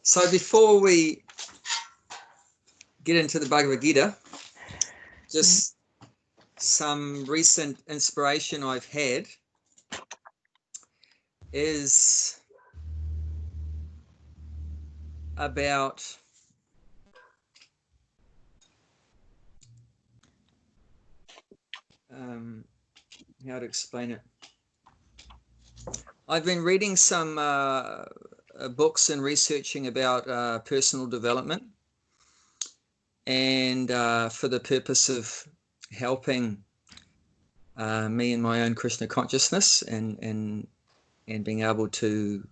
So before we get into the Bhagavad Gita, just some recent inspiration I've had is about how to explain it. I've been reading some books and researching about personal development, and for the purpose of helping me in my own Krishna consciousness and being able to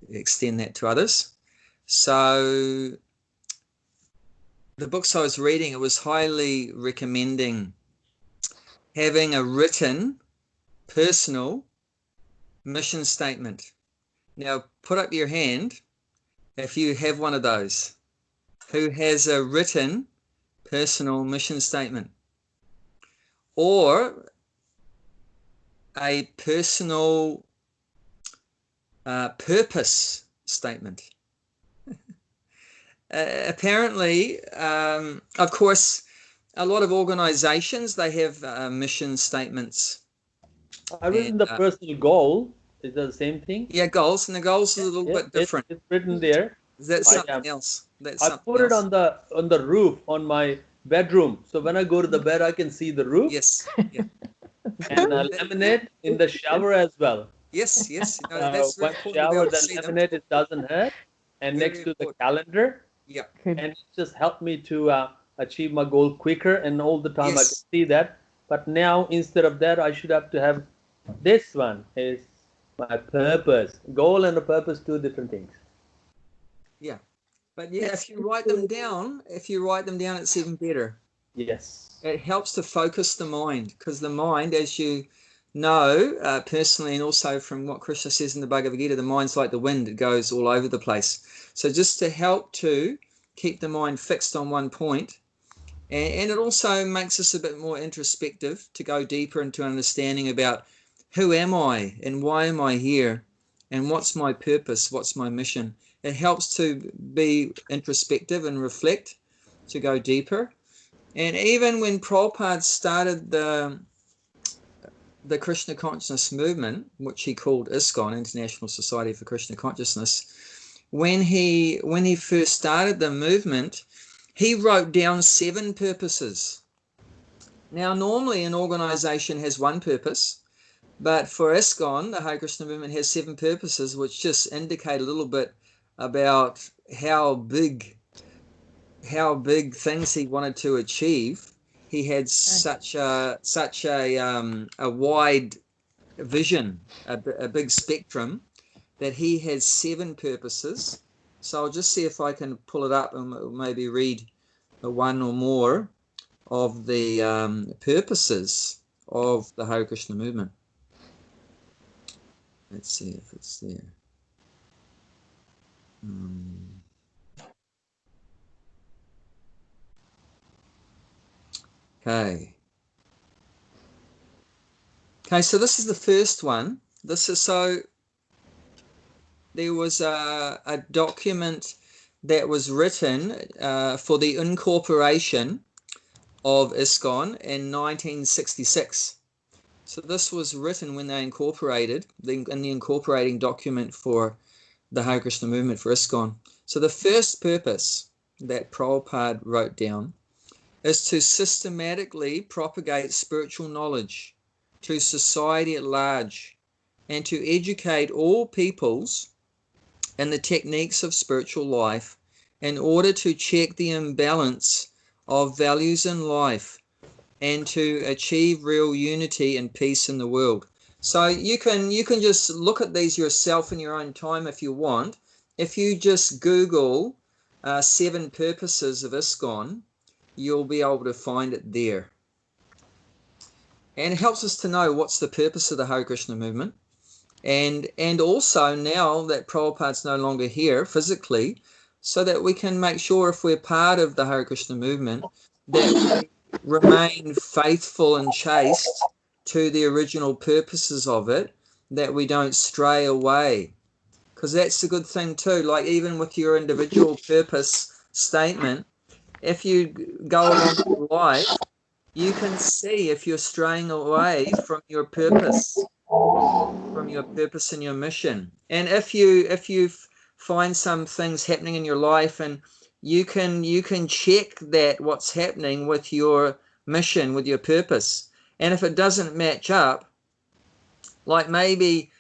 extend that to others. So the books I was reading, it was highly recommending having a written personal mission statement. Now put up your hand if you have one of those. Who has a written personal mission statement or a personal purpose statement? Apparently, of course, a lot of organizations, they have mission statements. I've written the personal goal. Is that the same thing? Yeah, goals, and the goals is a little bit different. It's written there. Is that something else? I put it on the roof on my bedroom, so when I go to the bed, I can see the roof. Yes. Yeah. And laminate in the shower as well. Yes. No, that's one shower, the laminate, it doesn't hurt, and Very next to important. the calendar. Yeah. And it just helped me to achieve my goal quicker, and all the time I can see that. But now instead of that, I should have to have this one is my purpose. Goal and a purpose, two different things. Yeah. But yeah, if you write them down, it's even better. Yes. It helps to focus the mind, because the mind, as you know, personally, and also from what Krishna says in the Bhagavad Gita, the mind's like the wind. It goes all over the place. So just to help to keep the mind fixed on one point, and it also makes us a bit more introspective, to go deeper into understanding about who am I and why am I here and what's my purpose, what's my mission. It helps to be introspective and reflect, to go deeper. And even when Prabhupada started the Krishna Consciousness movement, which he called ISKCON, International Society for Krishna Consciousness, when he first started the movement, he wrote down 7 purposes. Now, normally an organization has one purpose, but for ISKCON, the Hare Krishna movement has 7 purposes, which just indicate a little bit about how big things he wanted to achieve. He had such a wide vision, a big spectrum, that he has 7 purposes. So I'll just see if I can pull it up and maybe read one or more of the purposes of the Hare Krishna movement. Let's see if it's there. Okay, so this is the first one. There was a document that was written for the incorporation of ISKCON in 1966. So this was written when they incorporated, in the incorporating document for the Hare Krishna movement for ISKCON. So the first purpose that Prabhupada wrote down is to systematically propagate spiritual knowledge to society at large and to educate all peoples in the techniques of spiritual life in order to check the imbalance of values in life and to achieve real unity and peace in the world. So you can just look at these yourself in your own time if you want. If you just Google 7 purposes of ISKCON, you'll be able to find it there. And it helps us to know what's the purpose of the Hare Krishna movement. And also now that Prabhupada's no longer here physically, so that we can make sure if we're part of the Hare Krishna movement that we remain faithful and chaste to the original purposes of it, that we don't stray away because that's a good thing too. Like even with your individual purpose statement, if you go along with life, you can see if you're straying away from your purpose, and your mission. And if you find some things happening in your life, and you can check that what's happening with your mission, with your purpose, and if it doesn't match up, like maybe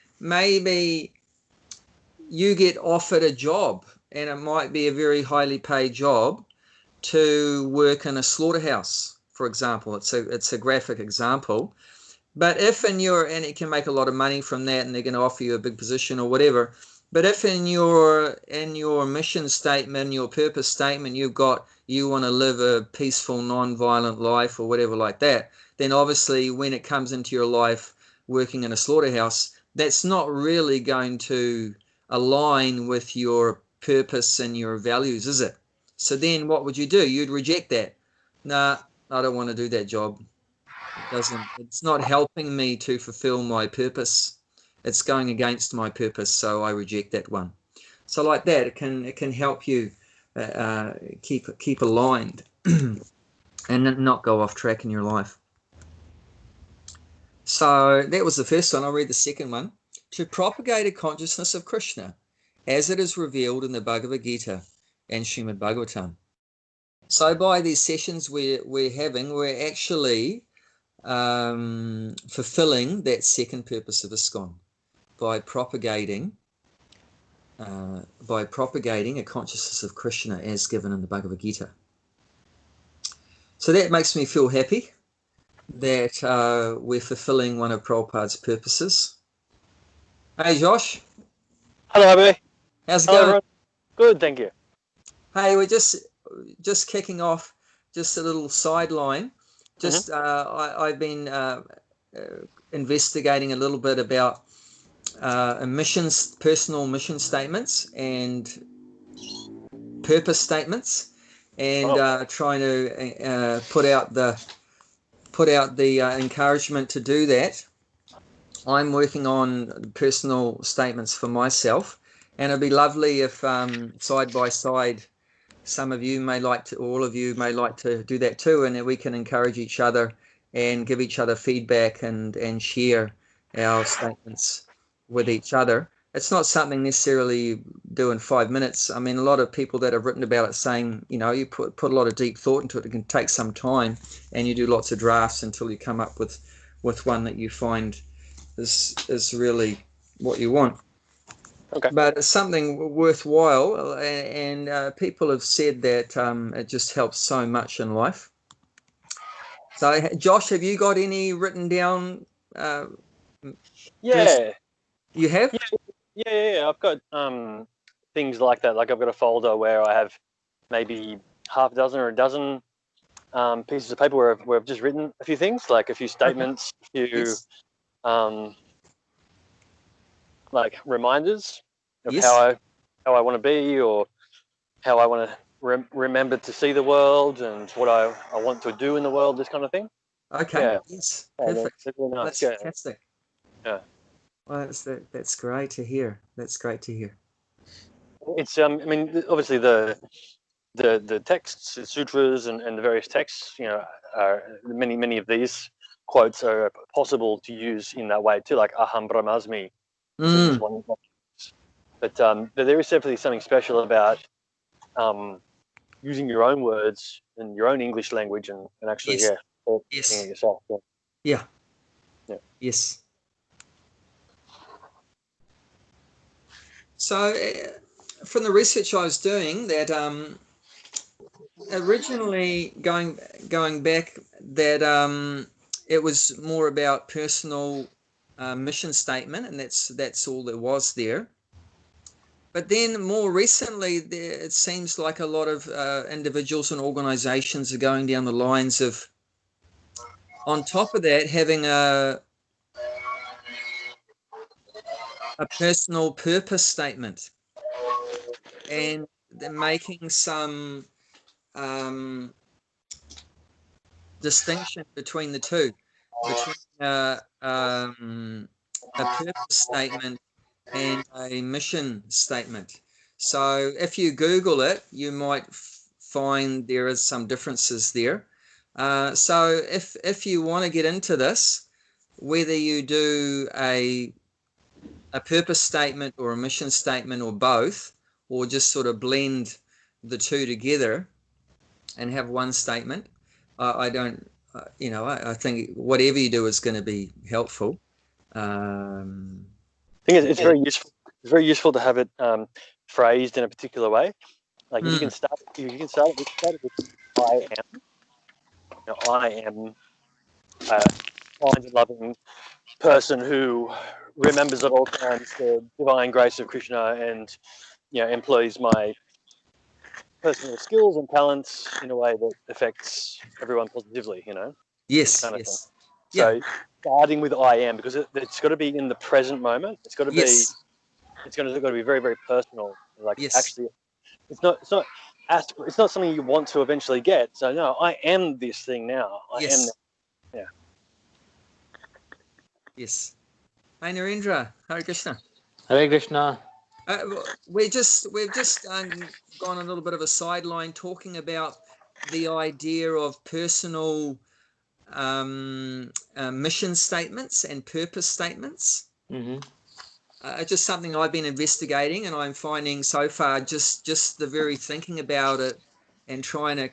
you get offered a job, and it might be a very highly paid job to work in a slaughterhouse, for example. It's a graphic example. But if and it can make a lot of money from that, and they're going to offer you a big position or whatever. But if in your mission statement, your purpose statement, you want to live a peaceful, non-violent life or whatever like that, then obviously when it comes into your life working in a slaughterhouse, that's not really going to align with your purpose and your values, is it? So then what would you do? You'd reject that. Nah, I don't want to do that job. It's not helping me to fulfill my purpose. It's going against my purpose, so I reject that one. So like that, it can help you keep aligned and not go off track in your life. So that was the first one. I'll read the second one. To propagate a consciousness of Krishna as it is revealed in the Bhagavad Gita and Srimad Bhagavatam. So by these sessions we're having, we're actually fulfilling that second purpose of ISKCON by propagating a consciousness of Krishna as given in the Bhagavad Gita. So that makes me feel happy that we're fulfilling one of Prabhupada's purposes. Hey Josh. Hello, Abby. How's it going? Everyone. Good, thank you. Hey, we're just kicking off, just a little sideline. Just I've been investigating a little bit about personal mission statements and purpose statements, and trying to put out the encouragement to do that. I'm working on personal statements for myself, and it'd be lovely if side by side, some of you may like to, all of you may like to do that too, and we can encourage each other and give each other feedback and share our statements with each other. It's not something necessarily you do in 5 minutes. I mean, a lot of people that have written about it saying, you put a lot of deep thought into it. It can take some time, and you do lots of drafts until you come up with one that you find is really what you want. Okay. But it's something worthwhile, and people have said that it just helps so much in life. So, Josh, have you got any written down? Yeah. You have? Yeah. I've got things like that. Like I've got a folder where I have maybe half a dozen or a dozen pieces of paper where I've just written a few things, like a few statements, a few like reminders of how I want to be, or how I want to remember to see the world, and what I want to do in the world, this kind of thing. Okay. Yeah. Yes. Perfect. That's really nice. That's fantastic. Yeah. Well, that's great to hear. That's great to hear. It's I mean, obviously the texts, the sutras, and the various texts, are many of these quotes are possible to use in that way too, like aham brahmasmi. But there is definitely something special about using your own words and your own English language, and actually saying it yourself. Yeah. Yes. So from the research I was doing, that originally going back, that it was more about personal mission statement, and that's all there was there. But then more recently, it seems like a lot of individuals and organizations are going down the lines of, on top of that, having a personal purpose statement, and they're making some distinction between the two, between a purpose statement and a mission statement. So if you Google it, you might find there is some differences there. So if you want to get into this, whether you do a purpose statement or a mission statement or both, or just sort of blend the two together and have one statement, I don't, I think whatever you do is going to be helpful. I think it's very useful. It's very useful to have it phrased in a particular way. Like if you can start with I am. I am a kind and loving person who remembers at all times the divine grace of Krishna and employs my personal skills and talents in a way that affects everyone positively. Yes, kind of yes. thing. So starting with I am, because it's got to be in the present moment. It's got to be. Yes. It's got to be very, very personal. Like Yes. actually, it's not something you want to eventually get. So no, I am this thing now. I am. Yeah. Yes. Hi Narendra. Hare Krishna. Hare Krishna. We've just gone a little bit of a sideline talking about the idea of personal mission statements and purpose statements. Mm-hmm. Just something I've been investigating, and I'm finding so far just the very thinking about it and trying to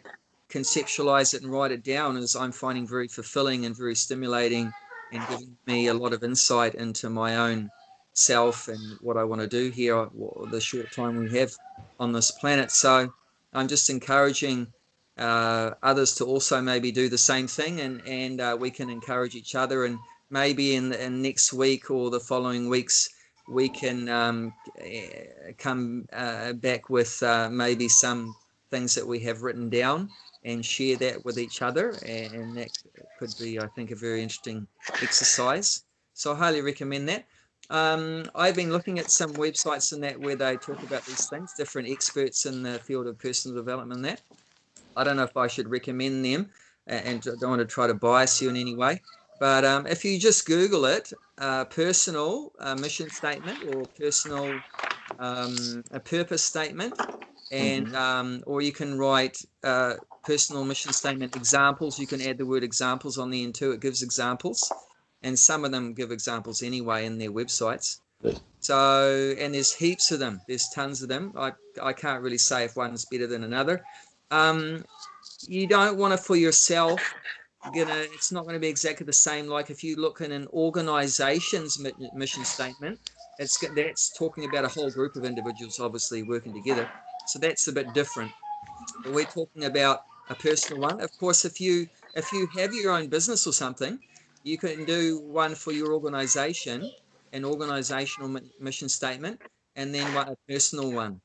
conceptualize it and write it down is I'm finding very fulfilling and very stimulating and giving me a lot of insight into my own self and what I want to do here, the short time we have on this planet. So I'm just encouraging others to also maybe do the same thing, and we can encourage each other, and maybe in next week or the following weeks we can come back with maybe some things that we have written down and share that with each other, and that could be, I think, a very interesting exercise. So I highly recommend that. I've been looking at some websites and that where they talk about these things, different experts in the field of personal development and that. I don't know if I should recommend them, and don't want to try to bias you in any way. But if you just Google it, personal mission statement or personal a purpose statement, and or you can write personal mission statement examples. You can add the word examples on the end too. It gives examples, and some of them give examples anyway in their websites. So, and there's heaps of them. There's tons of them. I can't really say if one's better than another. You don't want to for yourself. It's not going to be exactly the same. Like if you look in an organization's mission statement, that's talking about a whole group of individuals obviously working together. So that's a bit different. But we're talking about a personal one. Of course, if you have your own business or something, you can do one for your organization, an organizational mission statement, and then a personal one.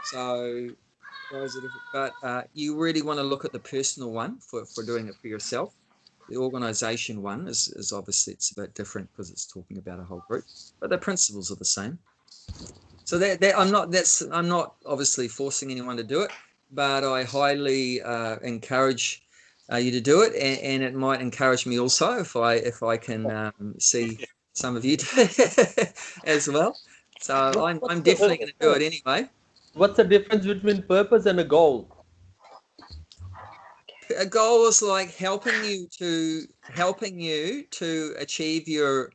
So but you really want to look at the personal one for doing it for yourself. The organization one is obviously it's a bit different because it's talking about a whole group, but the principles are the same. So I'm not obviously forcing anyone to do it, but I highly encourage you to do it, and it might encourage me also if I can see some of you do it as well. So I'm definitely going to do it anyway. What's the difference between purpose and a goal? A goal is like helping you to achieve your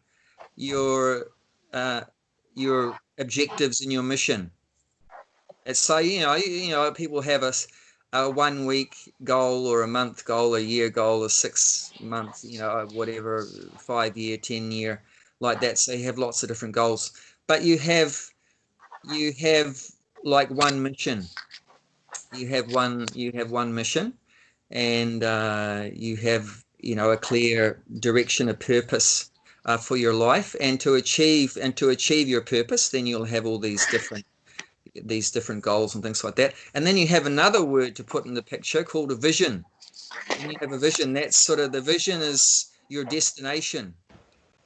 objectives and your mission. It's so people have a 1 week goal or a month goal, a year goal, a 6 month, whatever, 5 year, 10 year, like that. So you have lots of different goals, but you have like one mission. You have one mission, and you have a clear direction, a purpose for your life, and to achieve your purpose, then you'll have all these different goals and things like that. And then you have another word to put in the picture called a vision. And you have a vision. That's sort of, the vision is your destination.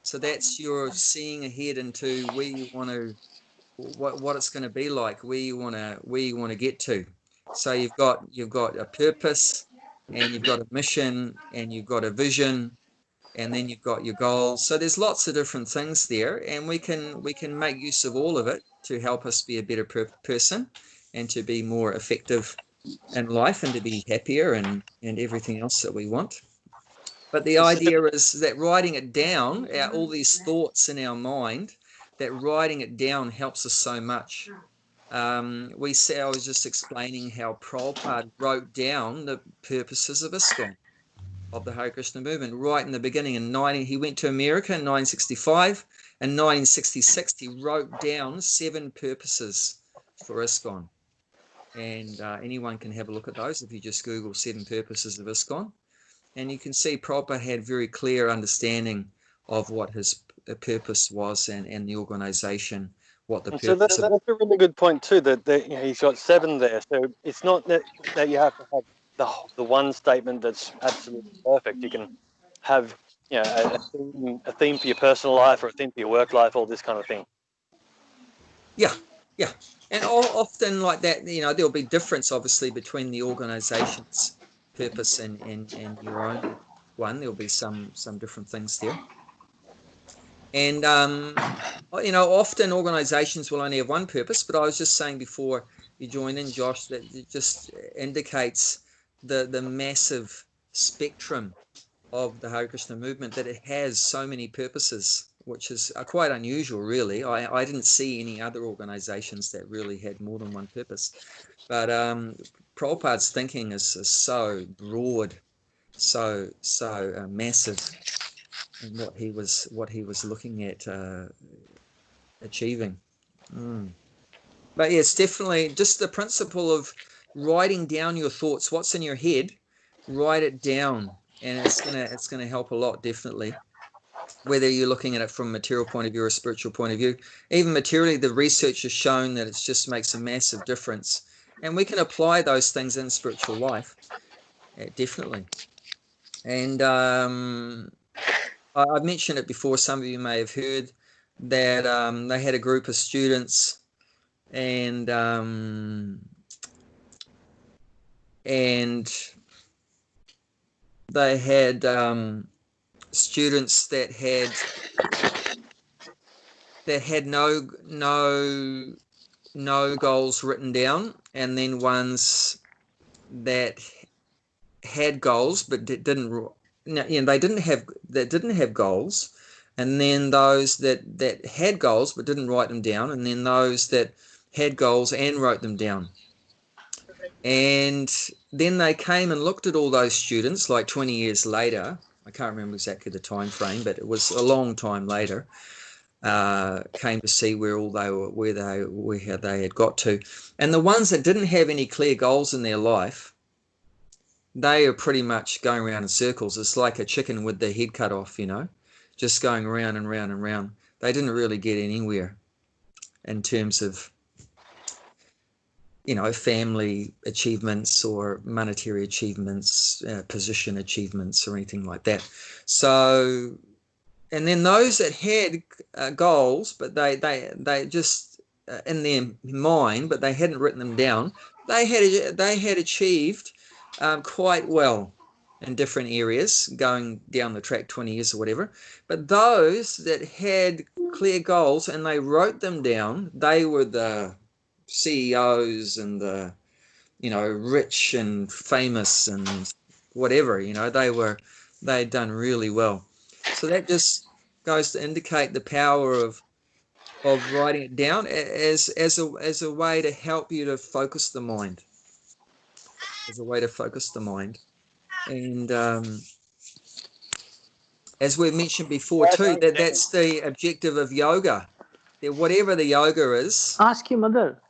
So that's your seeing ahead into where you want to, what it's going to be like, where you want to get to. So you've got a purpose, and you've got a mission, and you've got a vision, and then you've got your goals. So there's lots of different things there, and we can make use of all of it to help us be a better person and to be more effective in life and to be happier and everything else that we want. But the idea is that writing it down, all these thoughts in our mind, that writing it down helps us so much. I was just explaining how Prabhupada wrote down the purposes of ISKCON, of the Hare Krishna movement, right in the beginning. He went to America in 1965. In 1966, he wrote down 7 purposes for ISKCON. And anyone can have a look at those if you just Google 7 purposes of ISKCON. And you can see Prabhupada had very clear understanding of what his purpose was and the organization, what the purpose. So that's a really good point too. That he's got 7 there. So it's not that you have to have the one statement that's absolutely perfect. You can have a theme for your personal life or a theme for your work life, all this kind of thing. Yeah. And often like that, there'll be difference obviously between the organization's purpose and your own one. There'll be some different things there. And often organizations will only have one purpose, but I was just saying before you joined in, Josh, that it just indicates the massive spectrum of the Hare Krishna movement, that it has so many purposes, which is quite unusual, really. I didn't see any other organizations that really had more than one purpose. But Prabhupada's thinking is so broad, so massive, and what he was looking at achieving. But yeah, it's definitely just the principle of writing down your thoughts, what's in your head, write it down, and it's gonna help a lot, definitely. Whether you're looking at it from a material point of view or a spiritual point of view, even materially, the research has shown that it just makes a massive difference, and we can apply those things in spiritual life, definitely. And I've mentioned it before. Some of you may have heard that they had a group of students, and they had students that had no goals written down, and then ones that had goals but didn't. They didn't have goals, and then those that had goals but didn't write them down, and then those that had goals and wrote them down. And then they came and looked at all those students like 20 years later. I can't remember exactly the time frame, but it was a long time later. Came to see where they had got to, and the ones that didn't have any clear goals in their life, they are pretty much going around in circles. It's like a chicken with their head cut off, just going around and round and round. They didn't really get anywhere in terms of, family achievements or monetary achievements, position achievements or anything like that. So, and then those that had goals, but they just in their mind, but they hadn't written them down, they had achieved quite well in different areas, going down the track 20 years or whatever. But those that had clear goals and they wrote them down, they were the CEOs and the rich and famous and whatever. They'd done really well. So that just goes to indicate the power of writing it down as a way to help you to focus the mind. As a way to focus the mind. And as we've mentioned before too, that's the objective of yoga. That whatever the yoga is, ask your mother.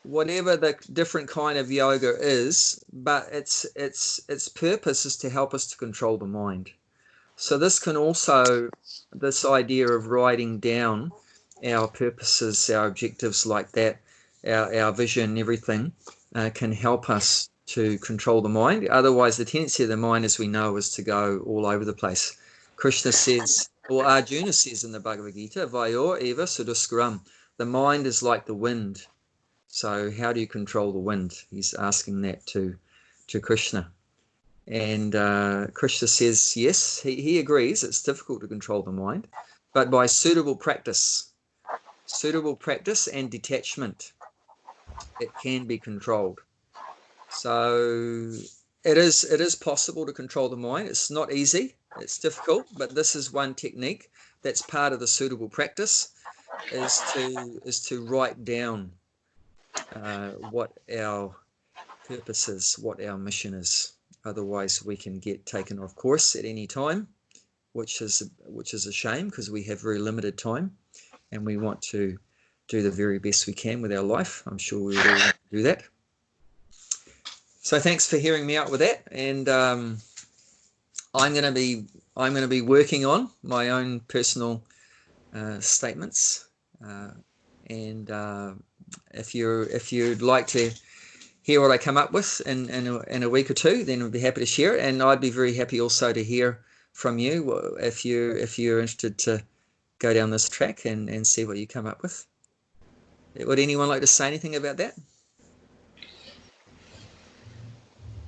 Whatever the different kind of yoga is, but its purpose is to help us to control the mind. So this idea of writing down our purposes, our objectives like that, our vision, everything, can help us to control the mind. Otherwise, the tendency of the mind, as we know, is to go all over the place. Krishna says, or Arjuna says in the Bhagavad Gita, Vayor eva suduskaram. The mind is like the wind. So how do you control the wind? He's asking that to Krishna. And Krishna says, yes, he agrees it's difficult to control the mind, but by suitable practice and detachment, it can be controlled. So it is possible to control the mind. It's not easy. It's difficult, but this is one technique that's part of the suitable practice, is to write down what our purpose is, what our mission is. Otherwise, we can get taken off course at any time, which is a shame, because we have very limited time, and we want to do the very best we can with our life. I'm sure we would all want to do that. So thanks for hearing me out with that, and I'm going to be working on my own personal statements, and if you'd like to hear what I come up with in a week or two, then I'd be happy to share it, and I'd be very happy also to hear from you if you're interested to go down this track and see what you come up with. Would anyone like to say anything about that?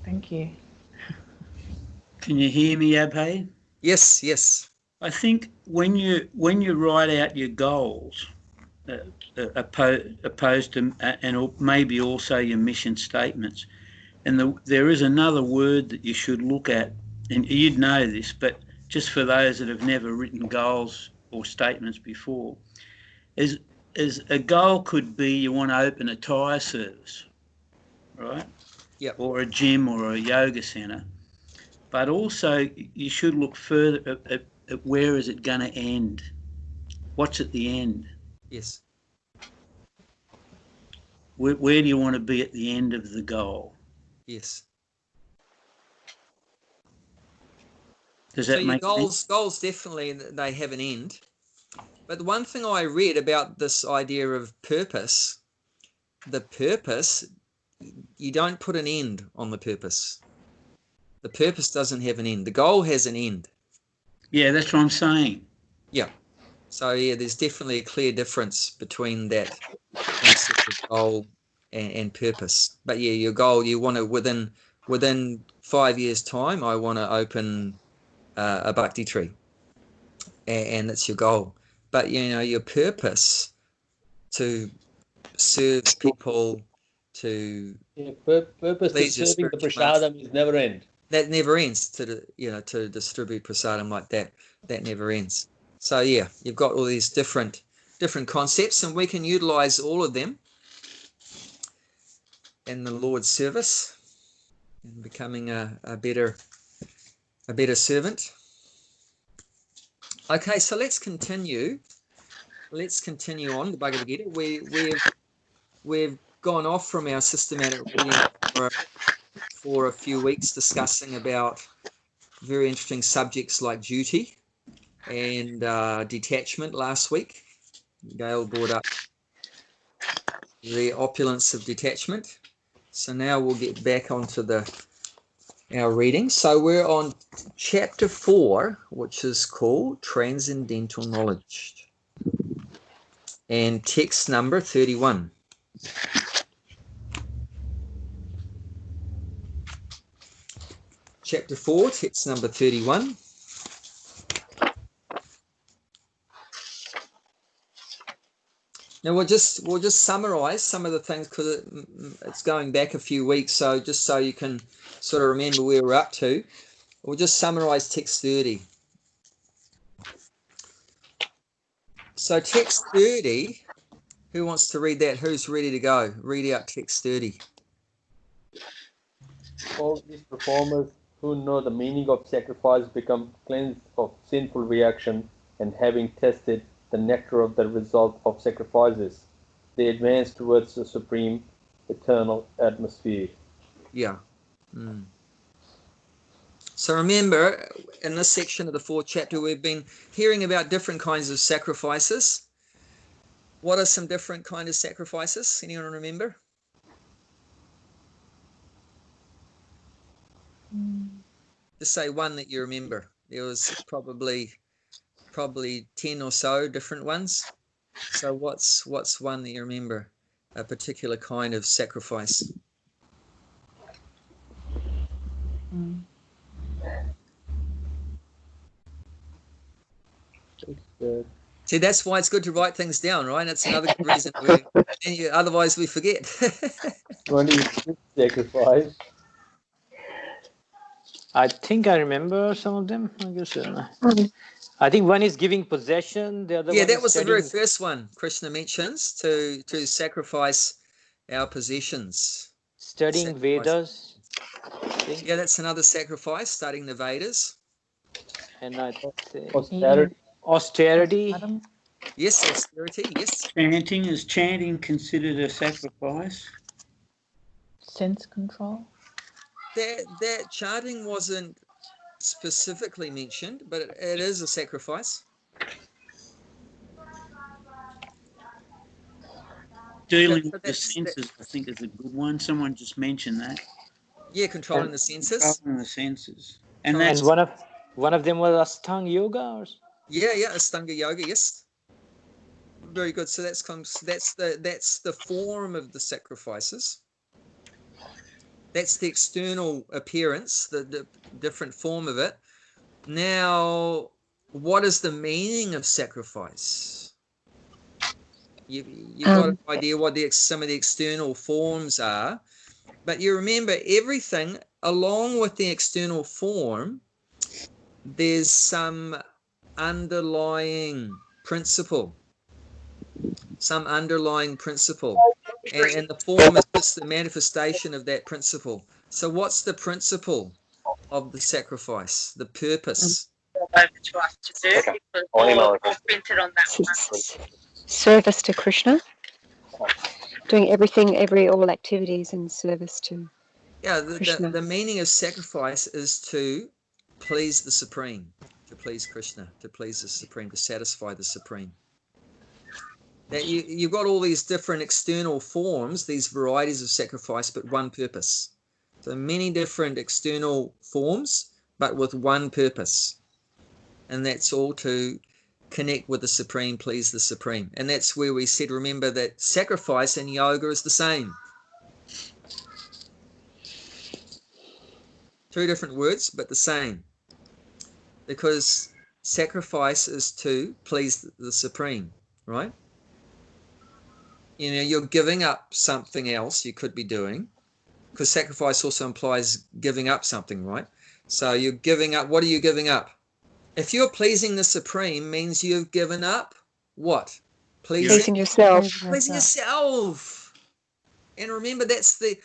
Thank you. Can you hear me, Abhay? Yes. I think when you write out your goals, opposed to and maybe also your mission statements, and there is another word that you should look at, and you'd know this, but just for those that have never written goals or statements before, is a goal could be you want to open a tyre service, right? Yep. Or a gym or a yoga centre. But also you should look further at where is it going to end? What's at the end? Yes. Where do you want to be at the end of the goal? Yes. Does that make sense? Goals definitely, they have an end. But the one thing I read about this idea of purpose, the purpose, you don't put an end on the purpose. The purpose doesn't have an end. The goal has an end. Yeah, that's what I'm saying. Yeah. So yeah, there's definitely a clear difference between that concept of goal and purpose. But yeah, your goal, you want to within 5 years' time, I want to open a bhakti tree, and that's your goal. But your purpose to serve people, to purpose to serving the prasadam is never end. That never ends. To distribute prasadam like that never ends. So yeah, you've got all these different concepts, and we can utilize all of them in the Lord's service and becoming a better servant. Okay, so let's continue. Let's continue on the Bhagavad Gita. We've gone off from our systematic reading for a few weeks, discussing about very interesting subjects like duty and detachment last week. Gail brought up the opulence of detachment. So now we'll get back onto our reading. So we're on chapter 4, which is called Transcendental Knowledge, and text number 31. Chapter 4, text number 31. Now we'll just summarize some of the things, because it's going back a few weeks, so just so you can sort of remember where we're up to, we'll just summarize text 30. So text 30, who wants to read that? Who's ready to go? Read out text 30. All these performers who know the meaning of sacrifice become cleansed of sinful reaction, and having tasted the nectar of the result of sacrifices, they advance towards the supreme eternal atmosphere. Yeah. So remember, in this section of the 4th chapter, we've been hearing about different kinds of sacrifices. What are some different kinds of sacrifices? Anyone remember? Just say one that you remember. There was probably 10 or so different ones. So what's one that you remember? A particular kind of sacrifice. Good. See, that's why it's good to write things down, right? That's another good reason. Otherwise, we forget. 26 sacrifice. I think I remember some of them. I guess. I think one is giving possession. The other Yeah, one that is was the very studying. first one Krishna mentions, to sacrifice our possessions. Studying Sacrifice. Vedas. I think. Yeah, that's another sacrifice, studying the Vedas. And I think Austerity. austerity. Yes, austerity, yes. Chanting, is chanting considered a sacrifice? Sense control. That chanting wasn't specifically mentioned, but it is a sacrifice. Dealing But with the senses, I think, is a good one. Someone just mentioned that. Yeah, controlling the senses. Controlling the senses. And one of them was Ashtanga yoga. Or... Yeah, Ashtanga yoga, yes. Very good. So that's the form of the sacrifices. That's the external appearance, the different form of it. Now, what is the meaning of sacrifice? You've got an idea what some of the external forms are, but you remember everything along with the external form, there's some underlying principle. Some underlying principle. And the form is just the manifestation of that principle. So what's the principle of the sacrifice? The purpose? Over to us to do because I've printed on that one. Service to Krishna. Doing everything, all activities in service to Krishna. The meaning of sacrifice is to please the Supreme, to please Krishna, to please the Supreme, to satisfy the Supreme. That you've got all these different external forms, these varieties of sacrifice, but one purpose. So many different external forms, but with one purpose. And that's all to connect with the Supreme, please the Supreme. And that's where we said, remember that sacrifice and yoga is the same. Two different words, but the same. Because sacrifice is to please the Supreme, right? You're giving up something else you could be doing, because sacrifice also implies giving up something, right? So you're giving up. What are you giving up? If you're pleasing the Supreme, means you've given up what? Pleasing yourself. Pleasing yourself. And remember, that's the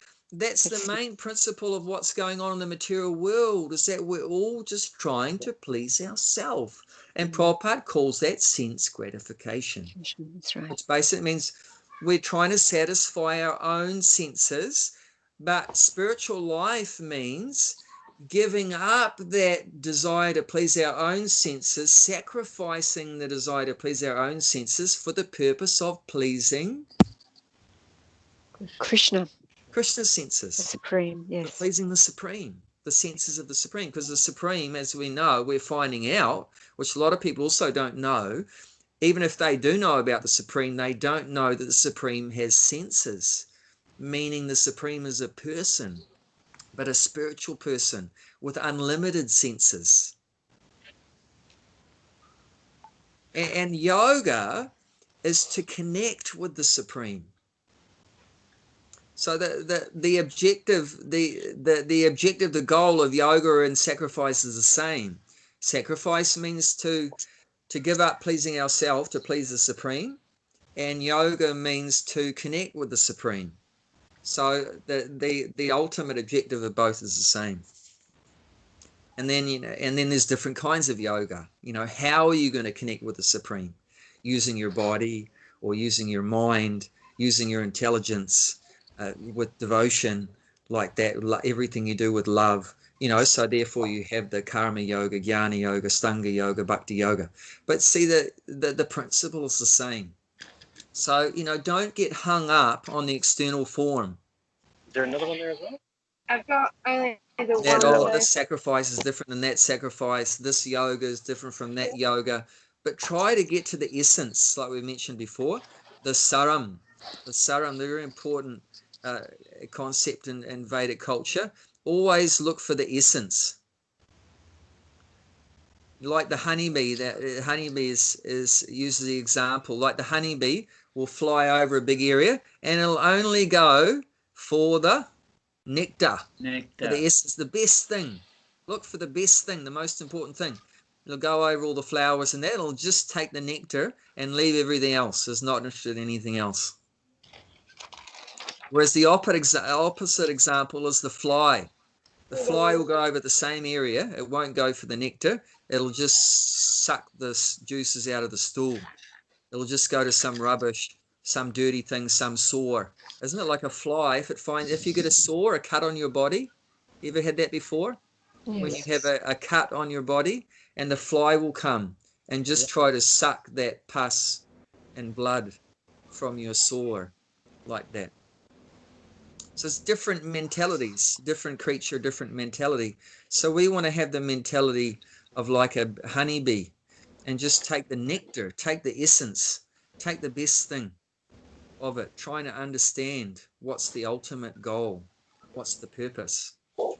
main principle of what's going on in the material world, is that we're all just trying to please ourselves. And Prabhupada calls that sense gratification. That's right. Which basically means we're trying to satisfy our own senses, but spiritual life means giving up that desire to please our own senses, sacrificing the desire to please our own senses for the purpose of pleasing Krishna's senses. The Supreme, yes. Pleasing the Supreme, the senses of the Supreme. Because the Supreme, as we know, we're finding out, which a lot of people also don't know, even if they do know about the Supreme, they don't know that the Supreme has senses, meaning the Supreme is a person, but a spiritual person with unlimited senses. And yoga is to connect with the Supreme. So the objective, the goal of yoga and sacrifice is the same. Sacrifice means to give up pleasing ourselves to please the Supreme, and yoga means to connect with the Supreme. So the ultimate objective of both is the same. And then there's different kinds of yoga. How are you going to connect with the Supreme? Using your body, or using your mind, using your intelligence, with devotion, like that, everything you do with love. So therefore you have the karma yoga, jnana yoga, stanga yoga, bhakti yoga. But see, the principle is the same. So, don't get hung up on the external form. Is there another one there as well? I've got only the one. This sacrifice is different than that sacrifice. This yoga is different from that yoga. But try to get to the essence, like we mentioned before, the saram. The saram, the very important concept in Vedic culture. Always look for the essence. like the honeybee. That honeybee is uses the example. Like the honeybee will fly over a big area, and it'll only go for the nectar. For the essence, the best thing. Look for the best thing, the most important thing. It'll go over all the flowers and that. It'll just take the nectar and leave everything else. It's not interested in anything else. Whereas the opposite example is the fly. The fly will go over the same area. It won't go for the nectar. It'll just suck the juices out of the stool. It'll just go to some rubbish, some dirty thing, some sore. Isn't it like a fly? If you get a sore, a cut on your body, you ever had that before? Yes. When you have a cut on your body, and the fly will come and just try to suck that pus and blood from your sore like that. So it's different mentalities, different creature, different mentality. So we want to have the mentality of like a honeybee and just take the nectar, take the essence, take the best thing of it, trying to understand what's the ultimate goal, what's the purpose.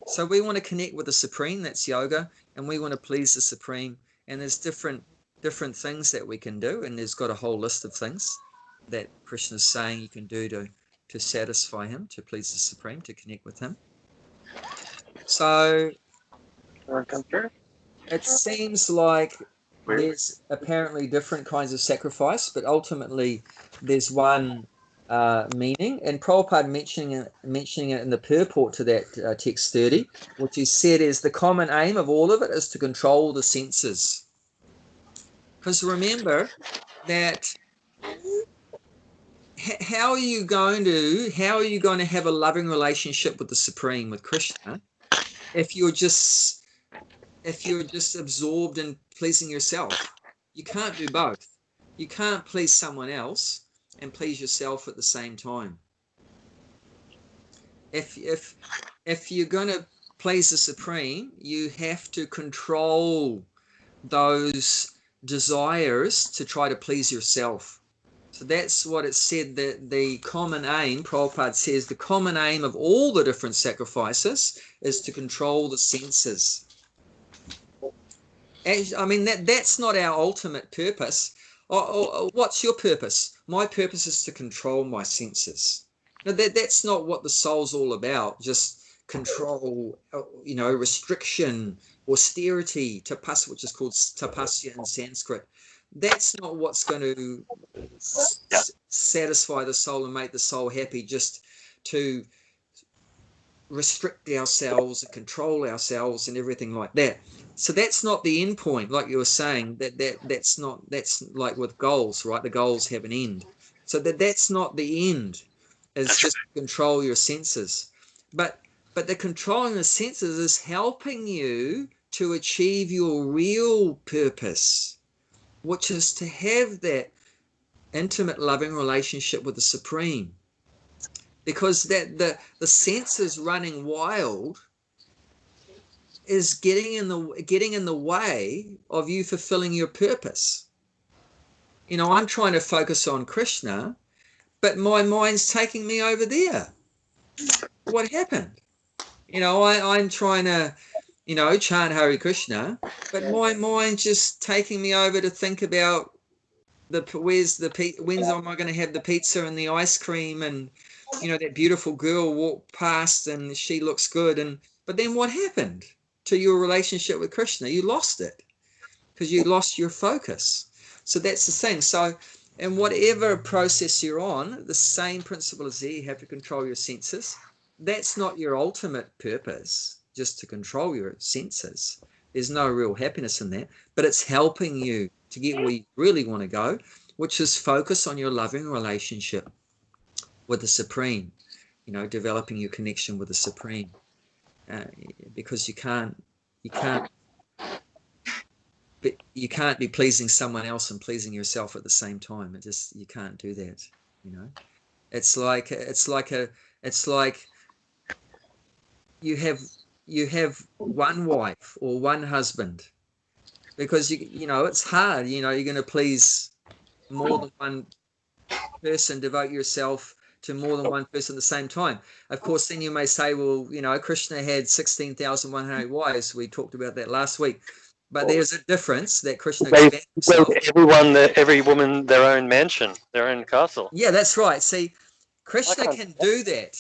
So we want to connect with the Supreme, that's yoga, and we want to please the Supreme. And there's different things that we can do, and there's got a whole list of things that Krishna's saying you can do to satisfy him, to please the Supreme, to connect with him. So it seems like there's apparently different kinds of sacrifice, but ultimately there's one meaning. And Prabhupada mentioning it in the purport to that text 30, which he said is the common aim of all of it is to control the senses. Because remember that how are you going to have a loving relationship with the Supreme, with Krishna, if you're just absorbed in pleasing yourself? You can't do both. You can't please someone else and please yourself at the same time. If you're going to please the Supreme, you have to control those desires to try to please yourself. So that's what it said, that the common aim, Prabhupada says, the common aim of all the different sacrifices is to control the senses. I mean, that's not our ultimate purpose. What's your purpose? My purpose is to control my senses. Now, that's not what the soul's all about, just control, restriction, austerity, tapasya, which is called tapasya in Sanskrit. That's not what's going to satisfy the soul and make the soul happy, just to restrict ourselves and control ourselves and everything like that. So that's not the end point, like you were saying. That's like with goals, right? The goals have an end. So that's not the end. It's just control your senses. But the controlling the senses is helping you to achieve your real purpose, which is to have that intimate, loving relationship with the Supreme. Because the senses running wild is getting in the way of you fulfilling your purpose. I'm trying to focus on Krishna, but my mind's taking me over there. What happened? I'm trying to, chant Hare Krishna, but my mind's just taking me over to think about when's am I going to have the pizza and the ice cream, and that beautiful girl walked past and she looks good, but then what happened to your relationship with Krishna? You lost it because you lost your focus. So that's the thing. So in whatever process you're on, the same principle is there. You have to control your senses. That's not your ultimate purpose, just to control your senses. There's no real happiness in that, but it's helping you to get where you really want to go, which is focus on your loving relationship with the Supreme, developing your connection with the Supreme, because you can't be pleasing someone else and pleasing yourself at the same time. You can't do that. It's like you have one wife or one husband, because it's hard. You're going to please more than one person, devote yourself to more than one person at the same time. Of course, then you may say, well, Krishna had 16,100 wives. We talked about that last week. But there's a difference that Krishna They expands himself. every woman their own mansion, their own castle. Yeah, that's right. See, Krishna can do that.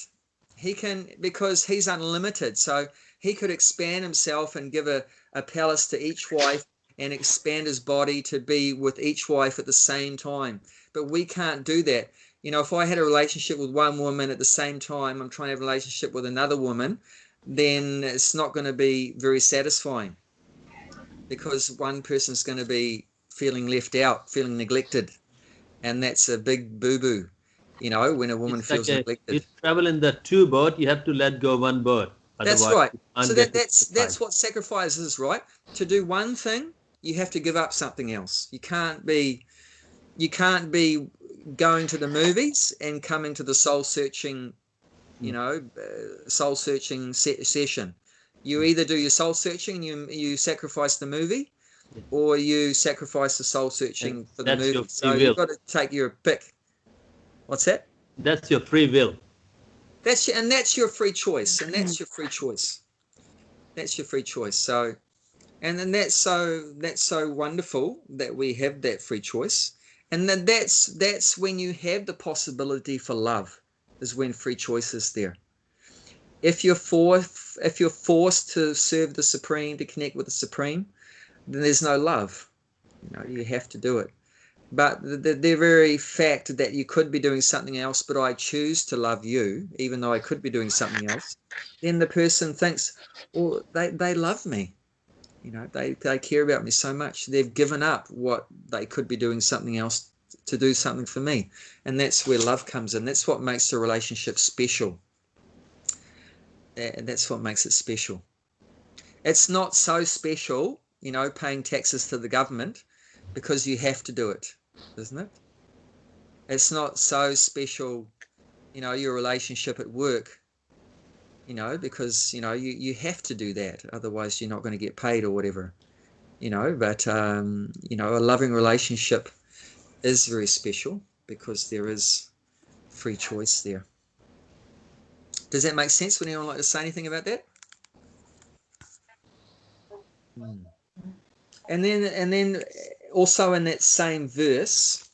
He can, because he's unlimited. So he could expand himself and give a palace to each wife and expand his body to be with each wife at the same time. But we can't do that. You know, if I had a relationship with one woman at the same time, I'm trying to have a relationship with another woman, then it's not going to be very satisfying, because one person's going to be feeling left out, feeling neglected. And that's a big boo-boo, you know, when a woman feels neglected. You travel in the two boat, you have to let go one boat. That's right. So that's what sacrifice is, right? To do one thing, you have to give up something else. You can't be going to the movies and coming to the soul-searching, you know, soul-searching session. You either do your soul-searching and you sacrifice the movie, or you sacrifice the soul-searching for the movie. So you've got to take your pick. What's that? That's your free will. That's your free choice, and that's your free choice. That's your free choice. So, and then that's so wonderful that we have that free choice, and then that's when you have the possibility for love, is when free choice is there. If you're forced to serve the Supreme, to connect with the Supreme, then there's no love. You know, you have to do it. But the very fact that you could be doing something else, but I choose to love you, even though I could be doing something else, then the person thinks, well, they love me. You know, they care about me so much. They've given up what they could be doing something else to do something for me. And that's where love comes in. That's what makes the relationship special. And that's what makes it special. It's not so special, you know, paying taxes to the government, because you have to do it, isn't it? It's not so special, you know, your relationship at work, you know, because, you know, you have to do that. Otherwise, you're not going to get paid or whatever, you know. But, you know, a loving relationship is very special because there is free choice there. Does that make sense? Would anyone like to say anything about that? And then also in that same verse,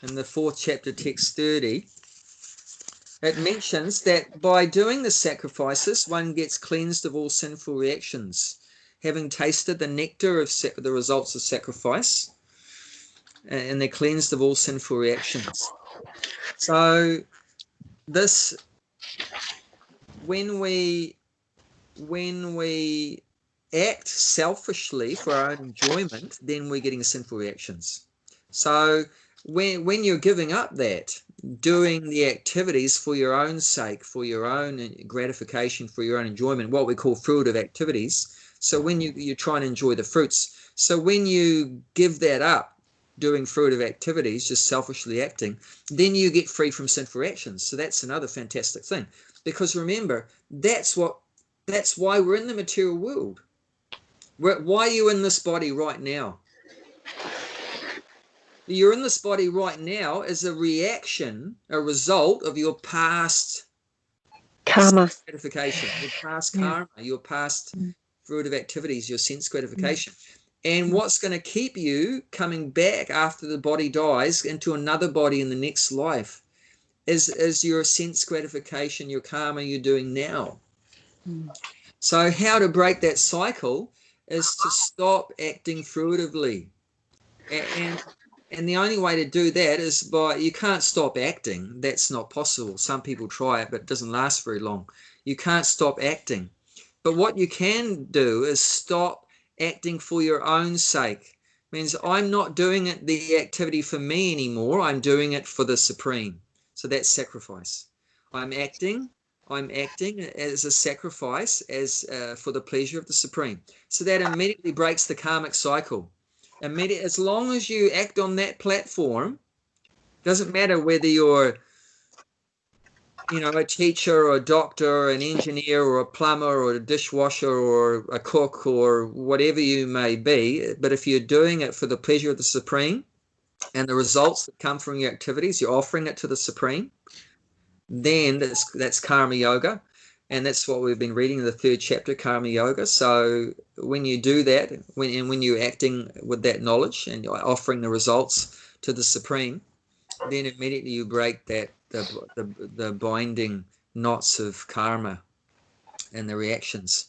in the 4th chapter, text 30, it mentions that by doing the sacrifices, one gets cleansed of all sinful reactions, having tasted the nectar of the results of sacrifice, and they're cleansed of all sinful reactions. So this, when we act selfishly for our own enjoyment, then we're getting sinful reactions. So when you're giving up that, doing the activities for your own sake, for your own gratification, for your own enjoyment, what we call fruitive activities. So when you're trying to enjoy the fruits, so when you give that up, doing fruitive activities, just selfishly acting, then you get free from sinful reactions. So that's another fantastic thing, because remember, that's why we're in the material world. Why are you in this body right now? You're in this body right now as a reaction, a result of your past karma, gratification, your past karma, your past fruitive activities, your sense gratification. And what's going to keep you coming back after the body dies into another body in the next life is your sense gratification, your karma you're doing now. So how to break that cycle is to stop acting fruitively. And the only way to do that is by, you can't stop acting. That's not possible. Some people try it, but it doesn't last very long. You can't stop acting. But what you can do is stop acting for your own sake. It means I'm not doing it, the activity, for me anymore. I'm doing it for the Supreme. So that's sacrifice. I'm acting as a sacrifice, as for the pleasure of the Supreme. So that immediately breaks the karmic cycle. As long as you act on that platform, doesn't matter whether you're, you know, a teacher or a doctor or an engineer or a plumber or a dishwasher or a cook or whatever you may be, but if you're doing it for the pleasure of the Supreme and the results that come from your activities, you're offering it to the Supreme, then that's karma yoga. And that's what we've been reading in the 3rd chapter, Karma Yoga. So when you do that, when you're acting with that knowledge and you're offering the results to the Supreme, then immediately you break the binding knots of karma and the reactions.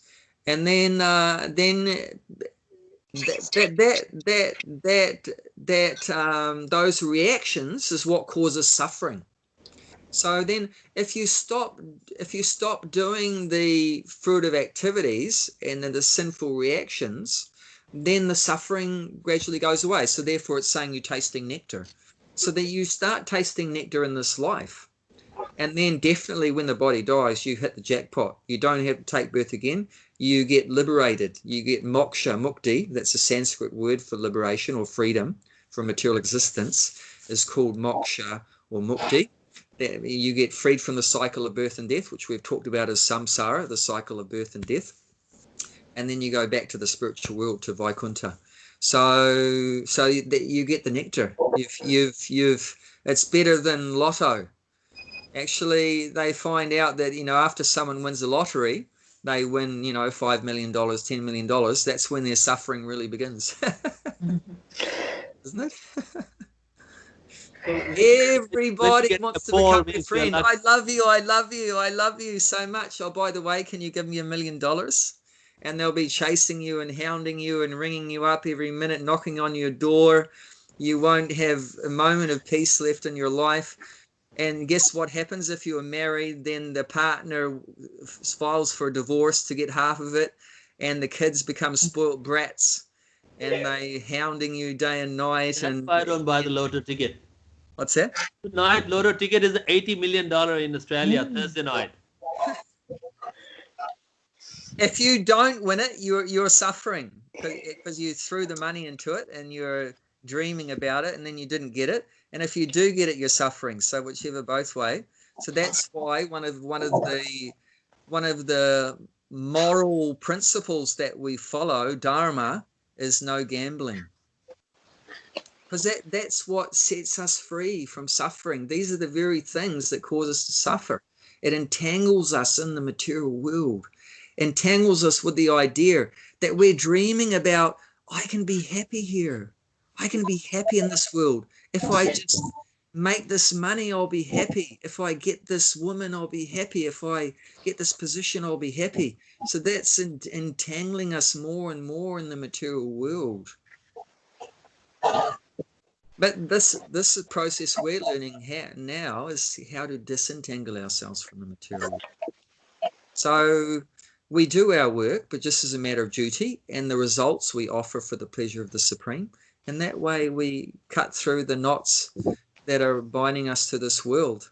And then those reactions is what causes suffering. So then if you stop doing the fruitive activities and then the sinful reactions, then the suffering gradually goes away. So therefore it's saying you're tasting nectar. So that you start tasting nectar in this life. And then definitely when the body dies, you hit the jackpot. You don't have to take birth again. You get liberated. You get moksha, mukti. That's a Sanskrit word for liberation or freedom from material existence, is called moksha or mukti. You get freed from the cycle of birth and death, which we've talked about as samsara, the cycle of birth and death. And then you go back to the spiritual world, to Vaikuntha. So you get the nectar. It's better than lotto. Actually, they find out that, after someone wins the lottery, they win, $5 million, $10 million. That's when their suffering really begins. Isn't it? Everybody wants to become your friend. I love you. I love you. I love you so much. Oh, by the way, can you give me $1 million? And they'll be chasing you and hounding you and ringing you up every minute, knocking on your door. You won't have a moment of peace left in your life. And guess what happens if you are married? Then the partner files for a divorce to get half of it, and the kids become spoiled brats, and they hounding you day and night. That's why I don't buy the lotto ticket. What's that? Tonight, lotto ticket is $80 million in Australia, Thursday night. If you don't win it, you're suffering because you threw the money into it and you're dreaming about it, and then you didn't get it. And if you do get it, you're suffering. So whichever both way. So that's why one of the moral principles that we follow, Dharma, is no gambling. Because that's what sets us free from suffering. These are the very things that cause us to suffer. It entangles us in the material world, entangles us with the idea that we're dreaming about, I can be happy here. I can be happy in this world. If I just make this money, I'll be happy. If I get this woman, I'll be happy. If I get this position, I'll be happy. So that's entangling us more and more in the material world. But this process we're learning now is how to disentangle ourselves from the material world. So we do our work, but just as a matter of duty, and the results we offer for the pleasure of the Supreme. And that way we cut through the knots that are binding us to this world,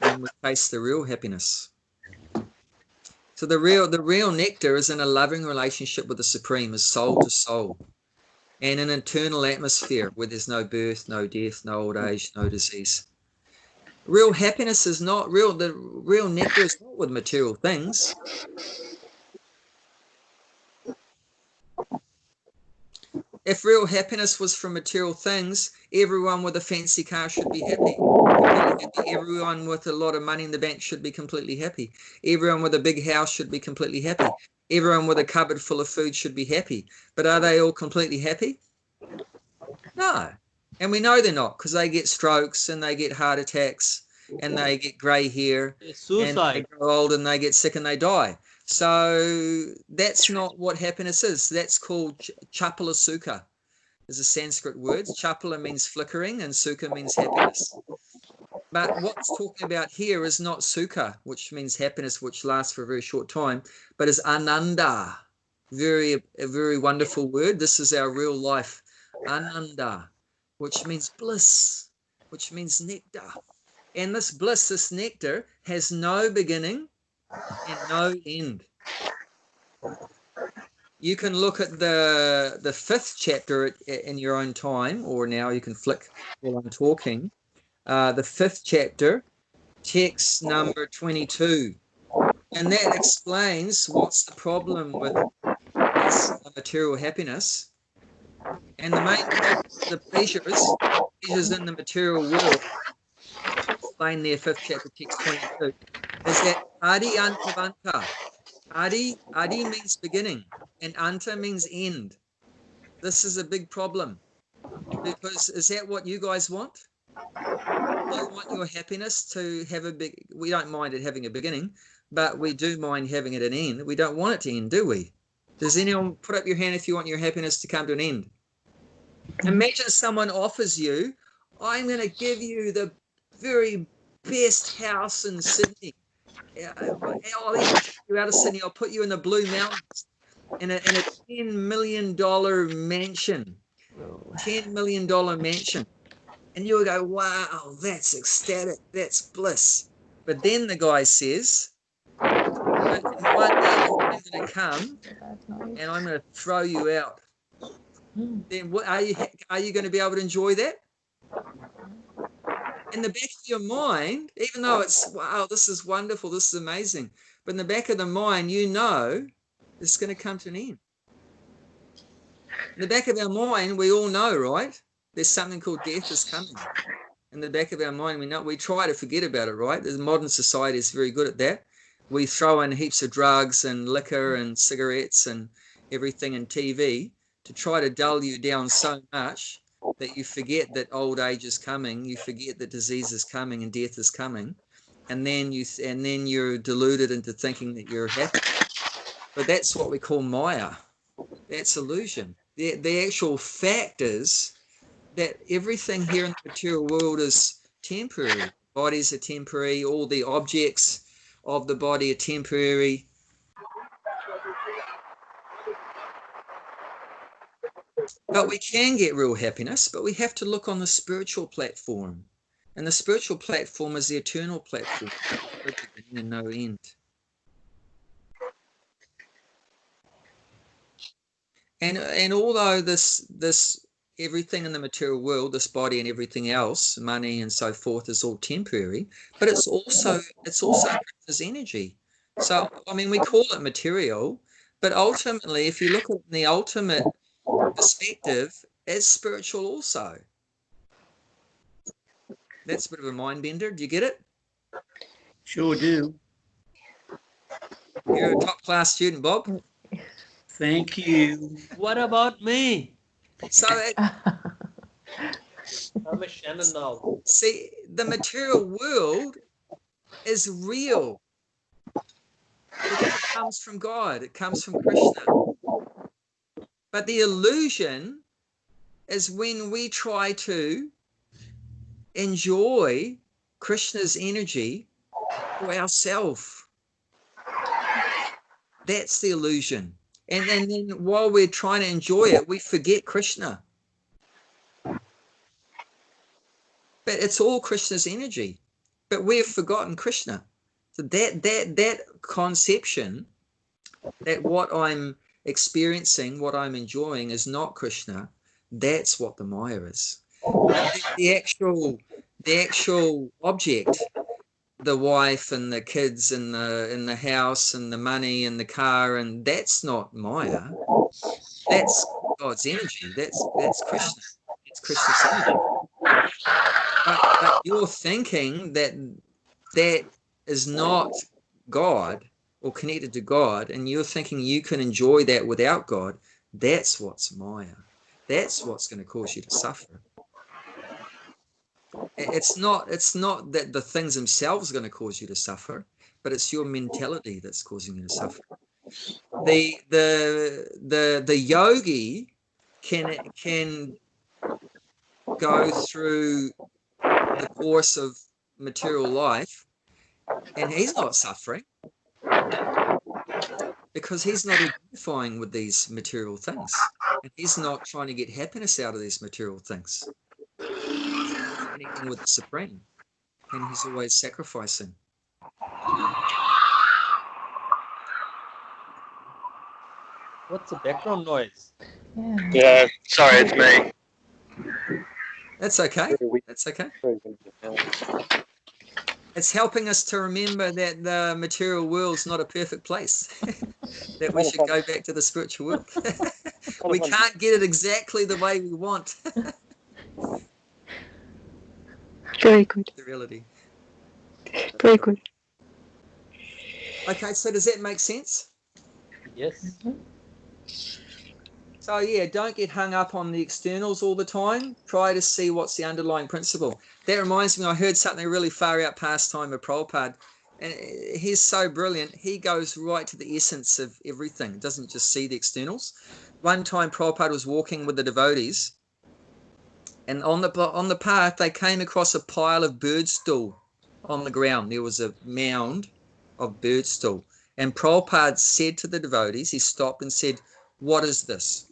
and we taste the real happiness. So the real nectar is in a loving relationship with the Supreme, is soul to soul, and an eternal atmosphere where there's no birth, no death, no old age, no disease. Real happiness is not real. The real nectar is not with material things. If real happiness was from material things, everyone with a fancy car should be happy. Everyone with a lot of money in the bank should be completely happy. Everyone with a big house should be completely happy. Everyone with a cupboard full of food should be happy. But are they all completely happy? No. And we know they're not, because they get strokes and they get heart attacks and they get grey hair. Suicide. And they grow old and they get sick and they die. So that's not what happiness is. That's called chapala sukha. Is a Sanskrit word. Chapala means flickering and sukha means happiness. But what's talking about here is not sukha, which means happiness, which lasts for a very short time, but is ananda. A very wonderful word. This is our real life. Ananda, which means bliss, which means nectar. And this bliss, this nectar, has no beginning and no end. You can look at the 5th chapter in your own time, or now you can flick while I'm talking. The 5th chapter, text number 22. And that explains what's the problem with this material happiness. And the main problem is the pleasures in the material world. Explain there, 5th chapter, text 22. is that Adi Antavanta. Adi means beginning, and Anta means end. This is a big problem, because is that what you guys want? You want your happiness to have a big, we don't mind it having a beginning, but we do mind having it an end. We don't want it to end, do we? Does anyone put up your hand if you want your happiness to come to an end? Imagine someone offers you, I'm going to give you the very best house in Sydney. I'll even take you out of Sydney. I'll put you in the Blue Mountains in a $10 million mansion. $10 million mansion. And you would go, wow, that's ecstatic. That's bliss. But then the guy says, but in 1 year, I'm going to come and I'm going to throw you out. Then what, are you going to be able to enjoy that? In the back of your mind, even though it's, wow, this is wonderful, this is amazing, but in the back of the mind, you know it's going to come to an end. In the back of our mind, we all know, right? There's something called death is coming. In the back of our mind, we know, we try to forget about it, right? The modern society is very good at that. We throw in heaps of drugs and liquor and cigarettes and everything and TV to try to dull you down so much that you forget that old age is coming, you forget that disease is coming and death is coming, and then you're deluded into thinking that you're happy. But that's what we call Maya. That's illusion. The actual fact is that everything here in the material world is temporary. Bodies are temporary. All the objects of the body are temporary. But we can get real happiness, but we have to look on the spiritual platform. And the spiritual platform is the eternal platform, no beginning and no end. And although this everything in the material world, this body and everything else, money and so forth, is all temporary, but it's also Krishna's energy. So I mean, we call it material, but ultimately, if you look at the ultimate perspective, it's spiritual also. That's a bit of a mind bender. Do you get it? Sure do. You're a top class student, Bob. Thank you. What about me? So I'm a Shannon now. see, the material world is real because it comes from God. It comes from Krishna. But the illusion is when we try to enjoy Krishna's energy for ourselves. That's the illusion. And then while we're trying to enjoy it, we forget Krishna. But it's all Krishna's energy. But we've forgotten Krishna. So that conception that what I'm experiencing, what I'm enjoying is not Krishna, that's what the Maya is. The actual object, the wife and the kids and the house and the money and the car, and that's not Maya. That's God's energy. That's Krishna. It's Krishna's energy. But you're thinking that is not God or connected to God, and you're thinking you can enjoy that without God. That's what's Maya. That's what's going to cause you to suffer. It's not that the things themselves are going to cause you to suffer, but it's your mentality that's causing you to suffer. The yogi can go through the course of material life and he's not suffering because he's not identifying with these material things, and he's not trying to get happiness out of these material things. Connecting with the Supreme, and he's always sacrificing. What's the background noise? Yeah, sorry, it's me. That's okay. That's okay. It's helping us to remember that the material world's not a perfect place. That we should go back to the spiritual world. We can't get it exactly the way we want. Very good. The reality. Very good. Okay, so does that make sense? Yes. So yeah, don't get hung up on the externals all the time. Try to see what's the underlying principle. That reminds me, I heard something really far out past time of Prabhupada, and he's so brilliant. He goes right to the essence of everything. Doesn't just see the externals. One time Prabhupada was walking with the devotees, and on the path they came across a pile of bird stool on the ground. There was a mound of bird stool, and Prabhupada said to the devotees, he stopped and said, "What is this?"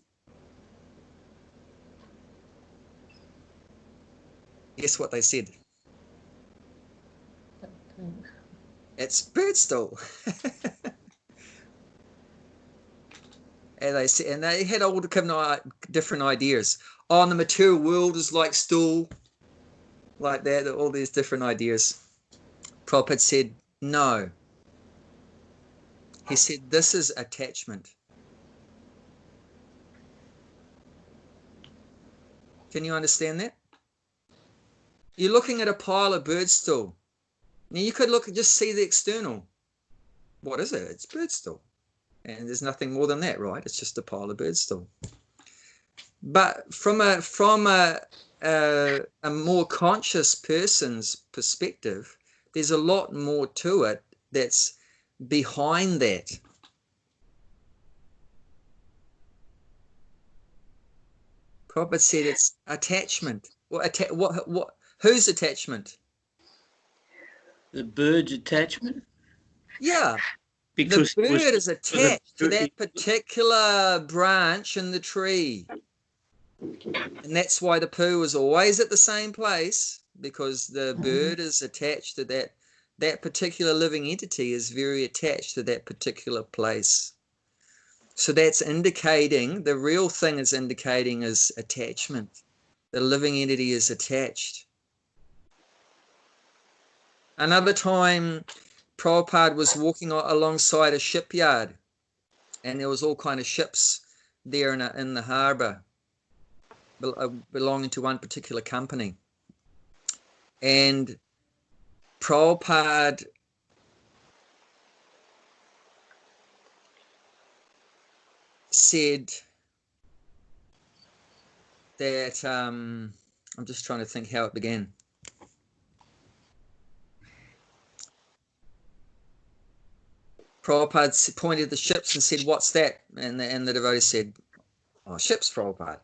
Guess what they said? It's bird stool. And they said, and they had all different ideas. Oh, and the material world is like stool, like that. All these different ideas. Prabhupada said, no. He said, this is attachment. Can you understand that? You're looking at a pile of bird stool. Now you could look and just see the external. What is it? It's bird stool. And there's nothing more than that, right? It's just a pile of bird stool. But from a more conscious person's perspective, there's a lot more to it that's behind that. Prabhupada said it's attachment. Whose attachment? The bird's attachment? Yeah. Because the bird is attached to that particular branch in the tree. And that's why the poo is always at the same place, because the bird is attached to that particular living entity is very attached to that particular place. So that's indicating, the real thing is indicating is attachment. The living entity is attached. Another time, Prabhupada was walking alongside a shipyard, and there was all kind of ships there in the harbour belonging to one particular company. And Prabhupada said that, I'm just trying to think how it began. Prabhupada pointed at the ships and said, "What's that?" And the devotee said, "Oh, ships, Prabhupada."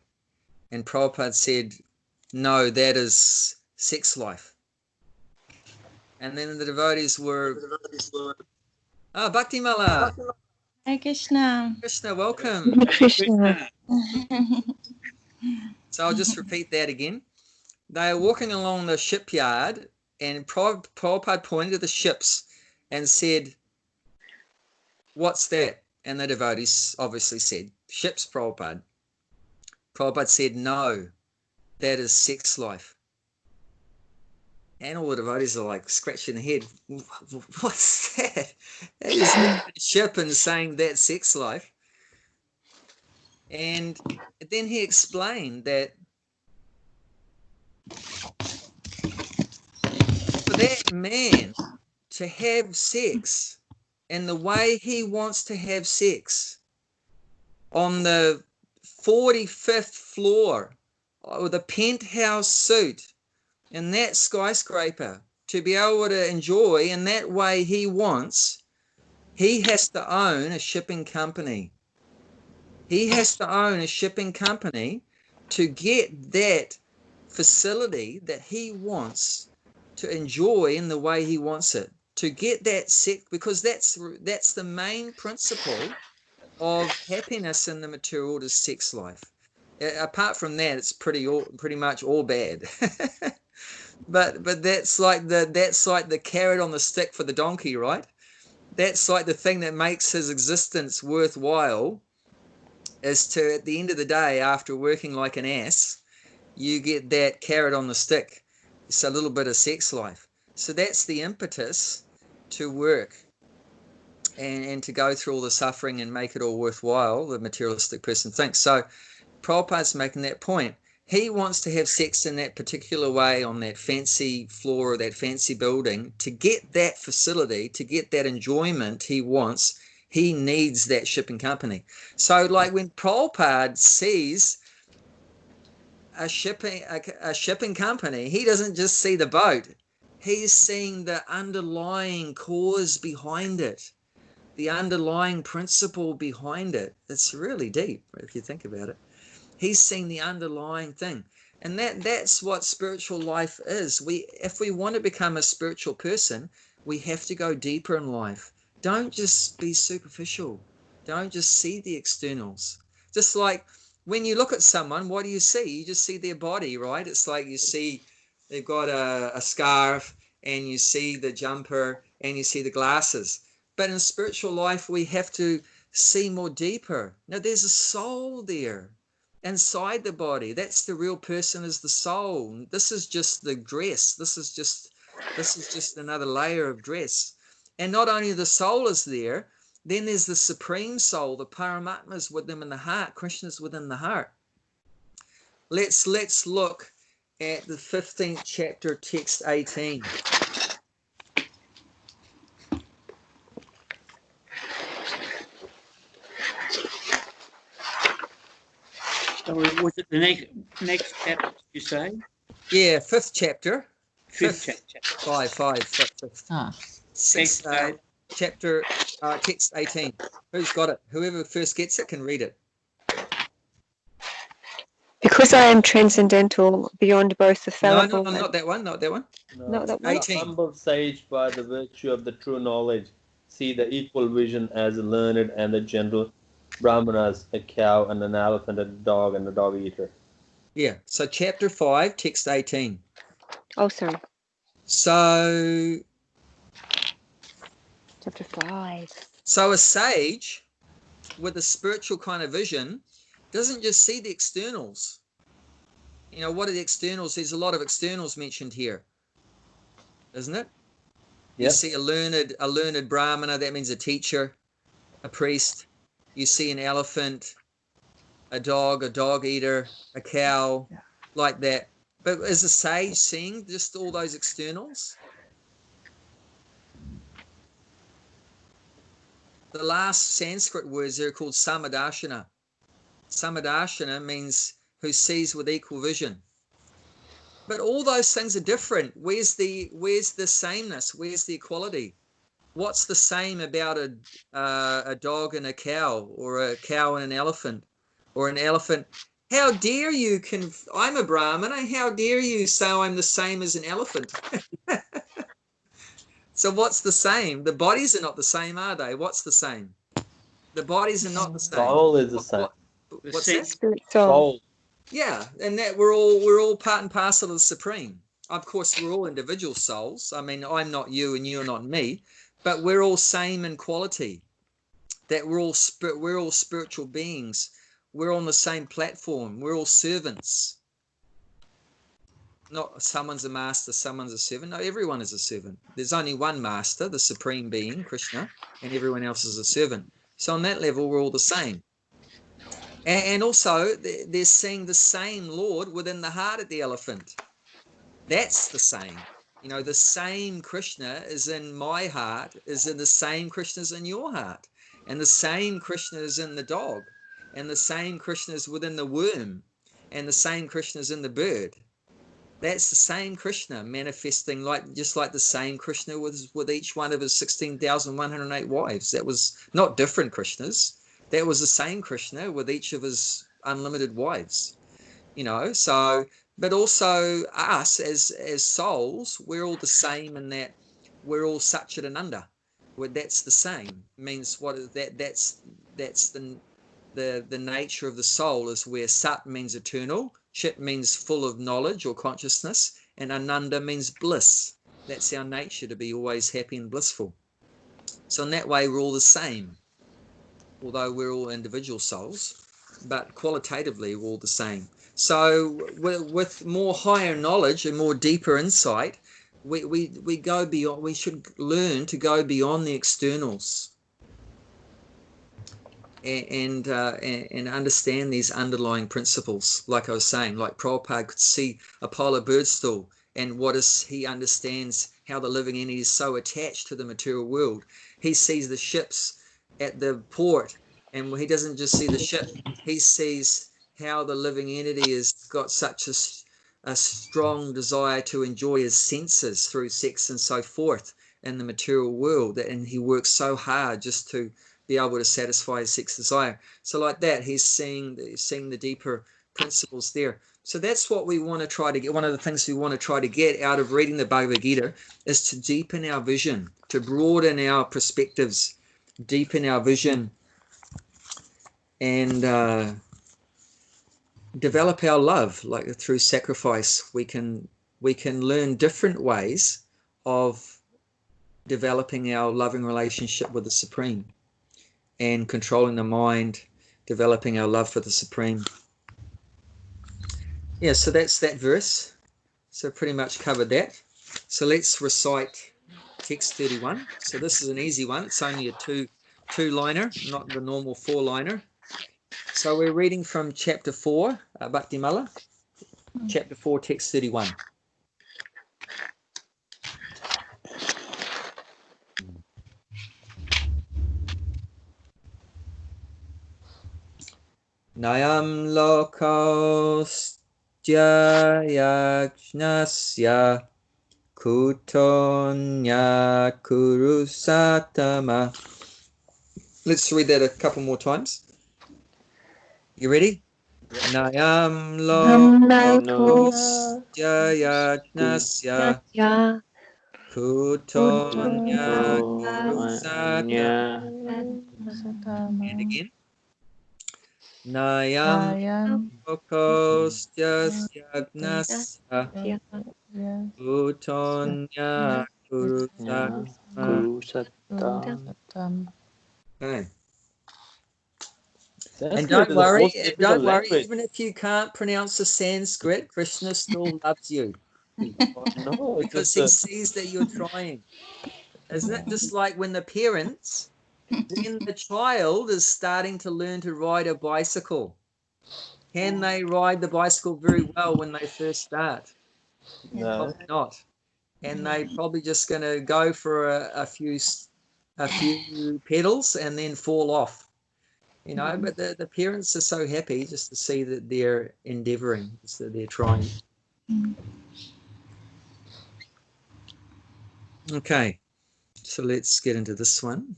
And Prabhupada said, "No, that is sex life." And then the devotees were, Bhakti Mala. Hare Krishna. Krishna, welcome. Krishna. So I'll just repeat that again. They are walking along the shipyard, and Prabhupada pointed at the ships and said, "What's that?" And the devotees obviously said, "Ships, Prabhupada." Prabhupada said, "No, that is sex life." And all the devotees are like scratching their head. What's that? That is a ship and saying that's sex life. And then he explained that for that man to have sex in the way he wants to have sex on the 45th floor with a penthouse suite in that skyscraper, to be able to enjoy in that way he wants, he has to own a shipping company. He has to own a shipping company to get that facility that he wants to enjoy in the way he wants it, to get that sex, because that's the main principle of happiness in the material world is sex life. Apart from that, it's pretty much all bad. But that's like the carrot on the stick for the donkey, right? That's like the thing that makes his existence worthwhile, is to, at the end of the day, after working like an ass, you get that carrot on the stick. It's a little bit of sex life. So that's the impetus to work and to go through all the suffering and make it all worthwhile, the materialistic person thinks. So Prabhupada's making that point. He wants to have sex in that particular way on that fancy floor of that fancy building. To get that facility, to get that enjoyment he wants, he needs that shipping company. So like when Prabhupada sees a shipping company, he doesn't just see the boat. He's seeing the underlying cause behind it, the underlying principle behind it. It's really deep if you think about it. He's seeing the underlying thing. And that's what spiritual life is. If we want to become a spiritual person, we have to go deeper in life. Don't just be superficial. Don't just see the externals. Just like when you look at someone, what do you see? You just see their body, right? It's like you see they've got a scarf, and you see the jumper, and you see the glasses. But in spiritual life, we have to see more deeper. Now, there's a soul there inside the body. That's the real person, is the soul. This is just the dress. This is just another layer of dress. And not only the soul is there, then there's the supreme soul, the Paramatma is with them in the heart. Krishna is within the heart. Let's look at the 15th chapter, text 18. So was it the next chapter you say? Yeah, 5th chapter. Fifth chapter. Five. Chapter, text 18. Who's got it? Whoever first gets it can read it. Because I am transcendental beyond both the fallible. No, not that one. Not that one. No, Not that one. 18. The humble sage, by the virtue of the true knowledge, see the equal vision as a learned and the gentle brahmanas, a cow and an elephant, a dog and a dog eater. Yeah. So chapter 5, text 18. Oh, sorry. So Chapter 5. So a sage with a spiritual kind of vision doesn't just see the externals. You know, what are the externals? There's a lot of externals mentioned here, isn't it? You see a learned brahmana, that means a teacher, a priest. You see an elephant, a dog eater, a cow, like that. But is a sage seeing just all those externals? The last Sanskrit words there are called samadarshana. Samadarshana means who sees with equal vision. But all those things are different. Where's the sameness? Where's the equality? What's the same about a dog and a cow, or a cow and an elephant, or an elephant? How dare you? I'm a Brahmana. How dare you say I'm the same as an elephant? So what's the same? The bodies are not the same, are they? What's the same? The bodies are not the same. Soul is the same. What's that? Soul. Yeah, and that we're all part and parcel of the Supreme. Of course, we're all individual souls. I mean, I'm not you and you're not me, but we're all same in quality. That we're all spiritual beings. We're on the same platform. We're all servants. Not someone's a master, someone's a servant. No, everyone is a servant. There's only one master, the Supreme Being, Krishna, and everyone else is a servant. So on that level, we're all the same. And also, they're seeing the same Lord within the heart of the elephant. That's the same. You know, the same Krishna is in my heart, is in the same Krishna is in your heart. And the same Krishna is in the dog. And the same Krishna is within the worm. And the same Krishna is in the bird. That's the same Krishna manifesting just like the same Krishna with each one of his 16,108 wives. That was not different Krishnas. That was the same Krishna with each of his unlimited wives. You know, so, but also us as souls, we're all the same in that we're all Satchidananda. Well, that's the same. Means what is that? That's the nature of the soul, is where Sat means eternal, Chit means full of knowledge or consciousness, and Ananda means bliss. That's our nature, to be always happy and blissful. So in that way, we're all the same, although we're all individual souls, but qualitatively we're all the same. So with more higher knowledge and more deeper insight, we go beyond. We should learn to go beyond the externals. and understand these underlying principles. Like I was saying, like Prabhupada could see a polar bird stool, and he understands how the living entity is so attached to the material world. He sees the ships at the port, and he doesn't just see the ship, he sees how the living entity has got such a strong desire to enjoy his senses through sex and so forth in the material world, and he works so hard just to be able to satisfy his sex desire. So like that, he's seeing the deeper principles there. So that's what we want to try to get. One of the things we want to try to get out of reading the Bhagavad Gita is to deepen our vision, to broaden our perspectives, deepen our vision, and develop our love. Like through sacrifice, we can learn different ways of developing our loving relationship with the Supreme and controlling the mind, developing our love for the Supreme. Yeah, so that's that verse. So pretty much covered that. So let's recite text 31. So this is an easy one. It's only a two-liner, not the normal four-liner. So we're reading from chapter 4, Bhaktimala, chapter 4, text 31. Nayam lokostya yajnasya kutonya kurusatama. Let's read that a couple more times. You ready? Nayam lokostya yajnasya kutonya kurusatama. And again. Nayam lokostya yajnasya kutonya kurusatama. Okay. And don't worry, even if you can't pronounce the Sanskrit, Krishna still loves you. No, because he sees that you're trying. Isn't it just like when the child is starting to learn to ride a bicycle? Can they ride the bicycle very well when they first start? No. Probably not. And they probably just going to go for a few pedals and then fall off. But the parents are so happy just to see that they're endeavoring, that they're trying. Okay, so let's get into this one.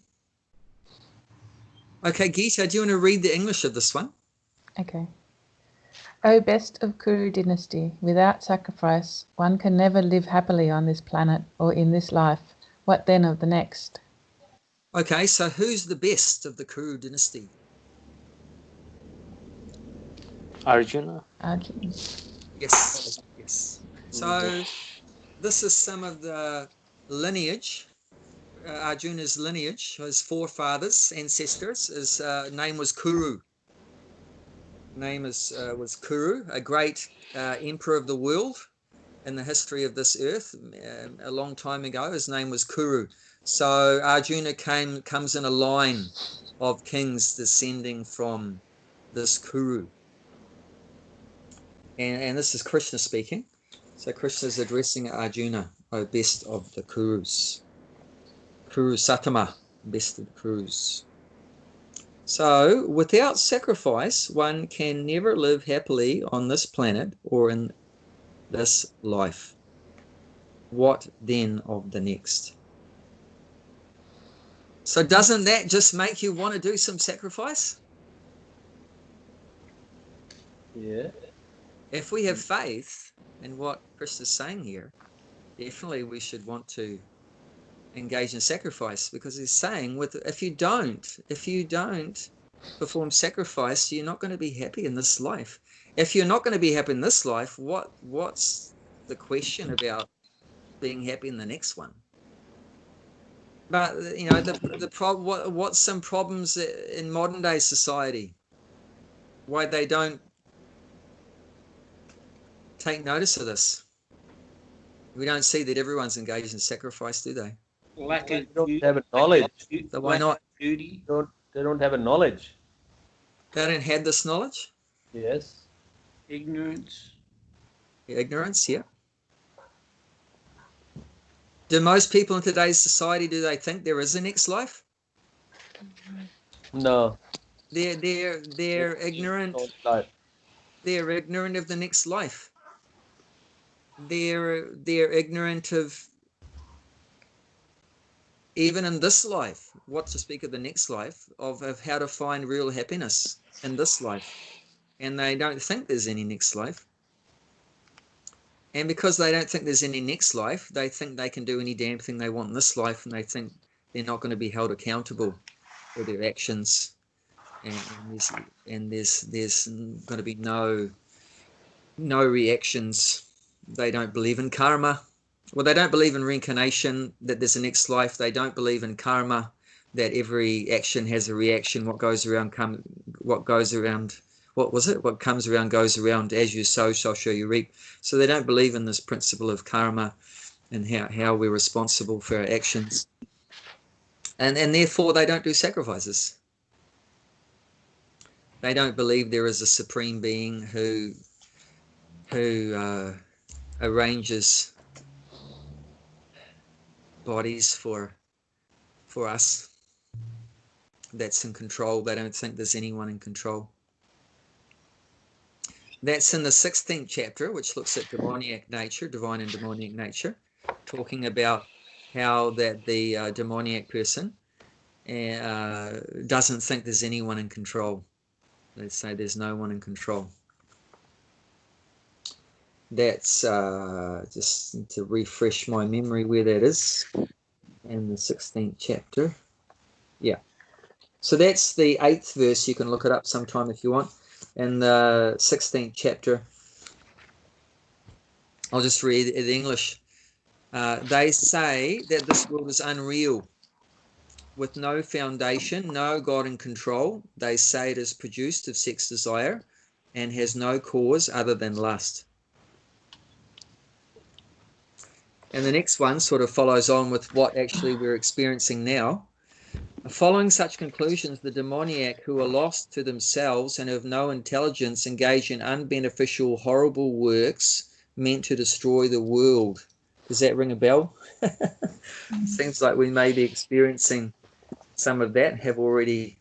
Okay, Gita, do you want to read the English of this one? Okay. O best of Kuru dynasty, without sacrifice, one can never live happily on this planet or in this life. What then of the next? Okay, so who's the best of the Kuru dynasty? Arjuna. Arjuna. Yes. So this is some of the lineage, Arjuna's lineage, his forefathers, ancestors. His name was Kuru. Was Kuru, a great emperor of the world in the history of this earth. A long time ago, his name was Kuru. So Arjuna comes in a line of kings descending from this Kuru. And this is Krishna speaking. So Krishna is addressing Arjuna, O best of the Kurus. Kuru Satama, best of the Kurus. So without sacrifice, one can never live happily on this planet or in this life. What then of the next? So doesn't that just make you want to do some sacrifice? Yeah. If we have faith in what Krishna is saying here, definitely we should want to engage in sacrifice, because he's saying if you don't perform sacrifice, you're not going to be happy in this life. If you're not going to be happy in this life, what's the question about being happy in the next one? But what's some problems in modern day society? Why they don't take notice of this? We don't see that everyone's engaged in sacrifice, do they? They don't have a knowledge. So why not? Duty. They don't have a knowledge. They don't have this knowledge. Yes. Ignorance. Ignorance, yeah. Do most people in today's society, do they think there is a next life? No. They're ignorant. Life. They're ignorant of the next life. They're ignorant of even in this life, what to speak of the next life, of how to find real happiness in this life. And they don't think there's any next life. And because they don't think there's any next life, they think they can do any damn thing they want in this life, and they think they're not going to be held accountable for their actions. And there's going to be no reactions. They don't believe in karma. Well, they don't believe in reincarnation, that there's a next life. They don't believe in karma, that every action has a reaction. What comes around goes around. As you sow, shall you reap. So they don't believe in this principle of karma and how we're responsible for our actions. And therefore they don't do sacrifices. They don't believe there is a supreme being who arranges bodies for us, that's in control. They don't think there's anyone in control. That's in the 16th chapter, which looks at demoniac nature, divine and demoniac nature, talking about how that the demoniac person doesn't think there's anyone in control. They say there's no one in control. That's just to refresh my memory where that is in the 16th chapter. Yeah. So that's the 8th verse. You can look it up sometime if you want. In the 16th chapter, I'll just read it in English. They say that this world is unreal, with no foundation, no God in control. They say it is produced of sex desire and has no cause other than lust. And the next one sort of follows on with what actually we're experiencing now. Following such conclusions, the demoniac, who are lost to themselves and have no intelligence, engage in unbeneficial, horrible works meant to destroy the world. Does that ring a bell? Seems like we may be experiencing some of that, have already,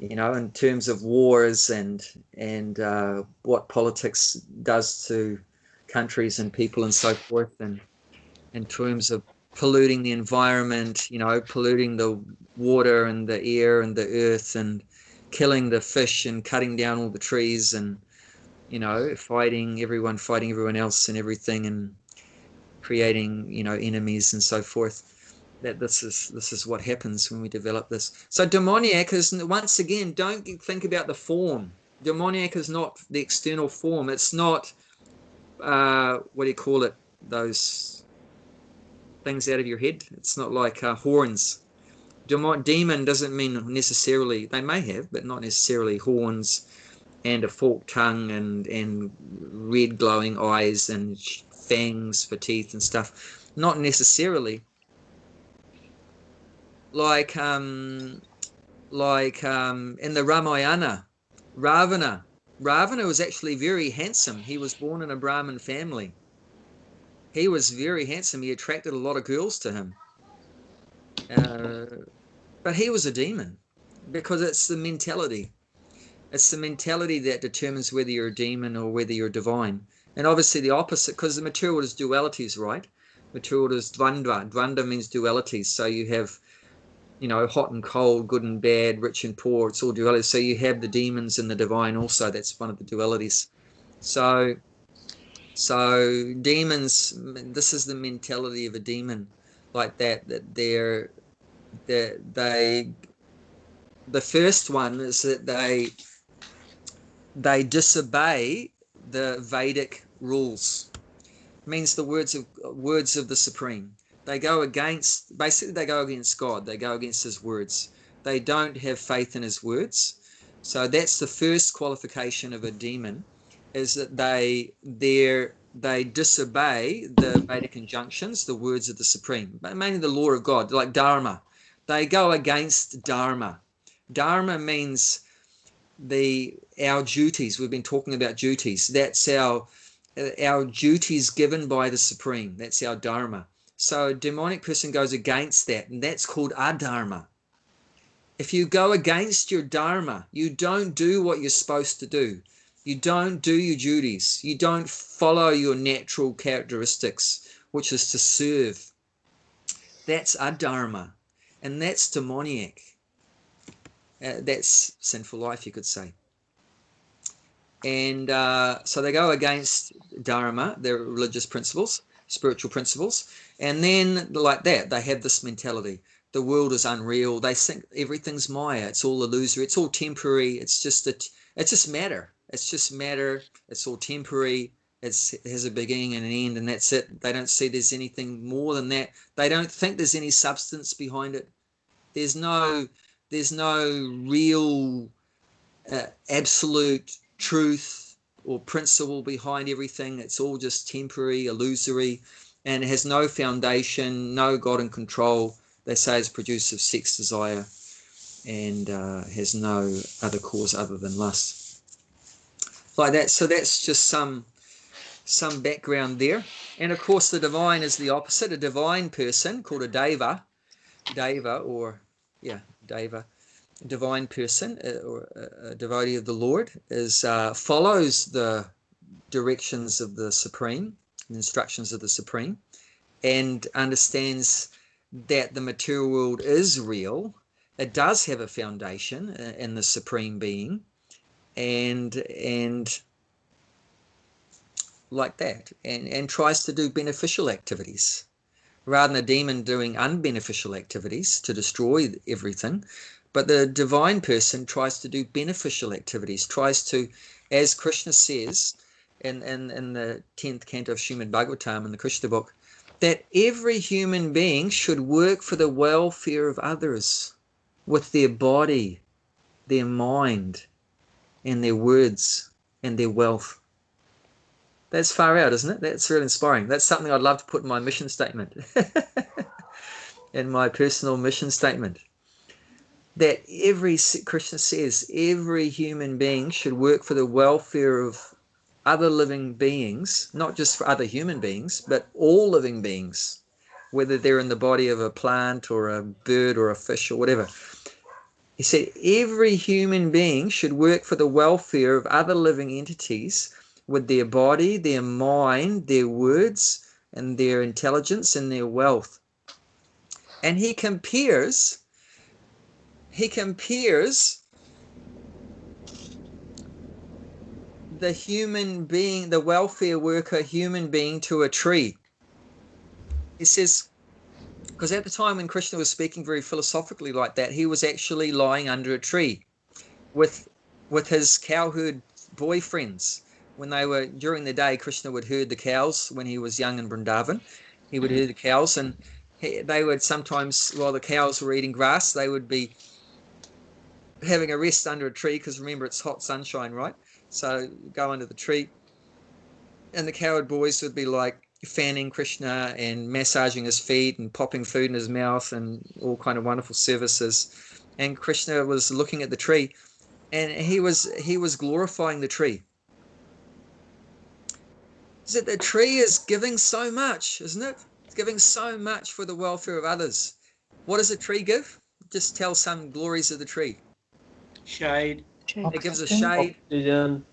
in terms of wars and what politics does to countries and people and so forth, and in terms of polluting the environment, polluting the water and the air and the earth, and killing the fish and cutting down all the trees, and fighting everyone else and everything, and creating enemies and so forth. That this is what happens when we develop this. So demoniac is, once again, don't think about the form. Demoniac is not the external form. It's not what do you call it, those things out of your head. It's not like horns. Demon doesn't mean necessarily, they may have, but not necessarily horns and a forked tongue and red glowing eyes and fangs for teeth and stuff. Not necessarily. Like in the Ramayana, Ravana was actually very handsome. He was born in a Brahmin family. He was very handsome. He attracted a lot of girls to him. But he was a demon, because it's the mentality. It's the mentality that determines whether you're a demon or whether you're divine. And obviously the opposite, because the material world is dualities, right? Material world is dvandva. Dvandva means dualities. So you have, hot and cold, good and bad, rich and poor. It's all dualities. So you have the demons and the divine also. That's one of the dualities. So demons, this is the mentality of a demon, like that the first one is that they disobey the Vedic rules. It means the words of the Supreme. They go against God. They go against his words. They don't have faith in his words. So that's the first qualification of a demon, is that they disobey the Vedic injunctions, the words of the Supreme, but mainly the law of God, like Dharma. They go against Dharma. Dharma means our duties. We've been talking about duties. That's our duties given by the Supreme. That's our dharma. So a demonic person goes against that, and that's called adharma. If you go against your dharma, you don't do what you're supposed to do. You don't do your duties. You don't follow your natural characteristics, which is to serve. That's adharma, and that's demoniac. That's sinful life, you could say. And so they go against dharma, their religious principles, spiritual principles, and then like that, they have this mentality. The world is unreal. They think everything's Maya. It's all illusory. It's all temporary. It's just matter. It's just matter. It's all temporary. It has a beginning and an end, and that's it. They don't see there's anything more than that. They don't think there's any substance behind it. There's no real absolute truth or principle behind everything. It's all just temporary, illusory, and it has no foundation, no God in control. They say it's produced of sex desire and has no other cause other than lust. Like that. So that's just some background there. And of course the divine is the opposite. A divine person called a deva, divine person or a devotee of the Lord is follows the directions of the Supreme, the instructions of the Supreme, and understands that the material world is real. It does have a foundation in the Supreme Being, and like that, and tries to do beneficial activities rather than a demon doing unbeneficial activities to destroy everything. But the divine person tries to do beneficial activities, tries to, as Krishna says in the 10th canto of Srimad Bhagavatam in the Krishna book, that every human being should work for the welfare of others with their body, their mind, and their words, and their wealth. That's far out, isn't it? That's really inspiring. That's something I'd love to put in my mission statement, in my personal mission statement. That Krishna says, every human being should work for the welfare of other living beings, not just for other human beings, but all living beings, whether they're in the body of a plant or a bird or a fish or whatever. He said, every human being should work for the welfare of other living entities with their body, their mind, their words, and their intelligence and their wealth. And he compares the human being, the welfare worker human being, to a tree. He says, because at the time when Krishna was speaking very philosophically like that, he was actually lying under a tree with his cowherd boyfriends. When they were, during the day, Krishna would herd the cows when he was young in Vrindavan. He would herd the cows, and they would sometimes, while the cows were eating grass, they would be having a rest under a tree, because remember, it's hot sunshine, right? So go under the tree, and the cowherd boys would be like fanning Krishna and massaging his feet and popping food in his mouth and all kind of wonderful services. And Krishna was looking at the tree, and he was glorifying the tree. Is that the tree is giving so much, isn't it? It's giving so much for the welfare of others. What does a tree give? Just tell some glories of the tree. Shade. It gives a shade. Oxygen.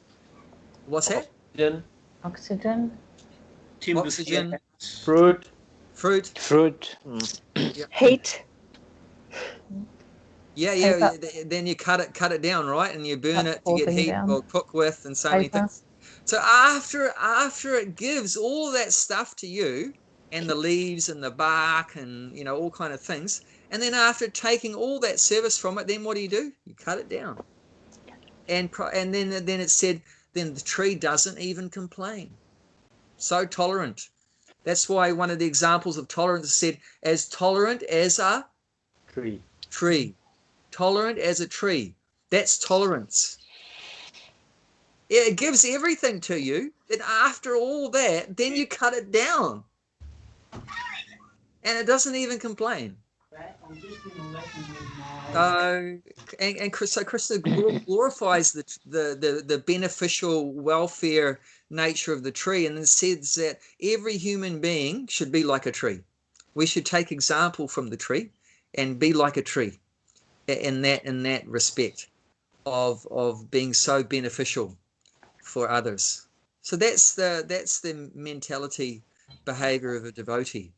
What's that? Oxygen. Timber. Oxygen. Fruit. Yeah. Heat. Yeah. Then you cut it down, right? And you burn it to get heat or cook with, and so many things. So after it gives all that stuff to you, and the leaves and the bark and all kind of things, and then after taking all that service from it, then what do? You cut it down. And then it said, then the tree doesn't even complain. So tolerant. That's why one of the examples of tolerance said, as tolerant as a tree. Tolerant as a tree. That's tolerance. It gives everything to you. Then after all that, then you cut it down. And it doesn't even complain. So, so Krishna glorifies the beneficial welfare nature of the tree, and then says that every human being should be like a tree. We should take example from the tree and be like a tree in that respect of being so beneficial for others. So that's the mentality, behavior of a devotee,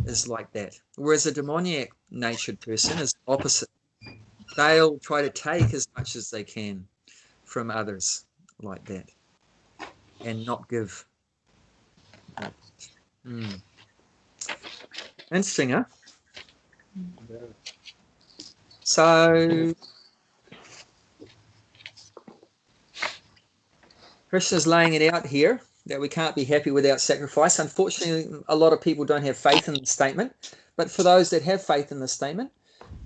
is like that. Whereas a demoniac natured person is opposite. They'll try to take as much as they can from others, like that, and not give. Interesting, huh? So Krishna's laying it out here that we can't be happy without sacrifice. Unfortunately, a lot of people don't have faith in the statement, but for those that have faith in the statement,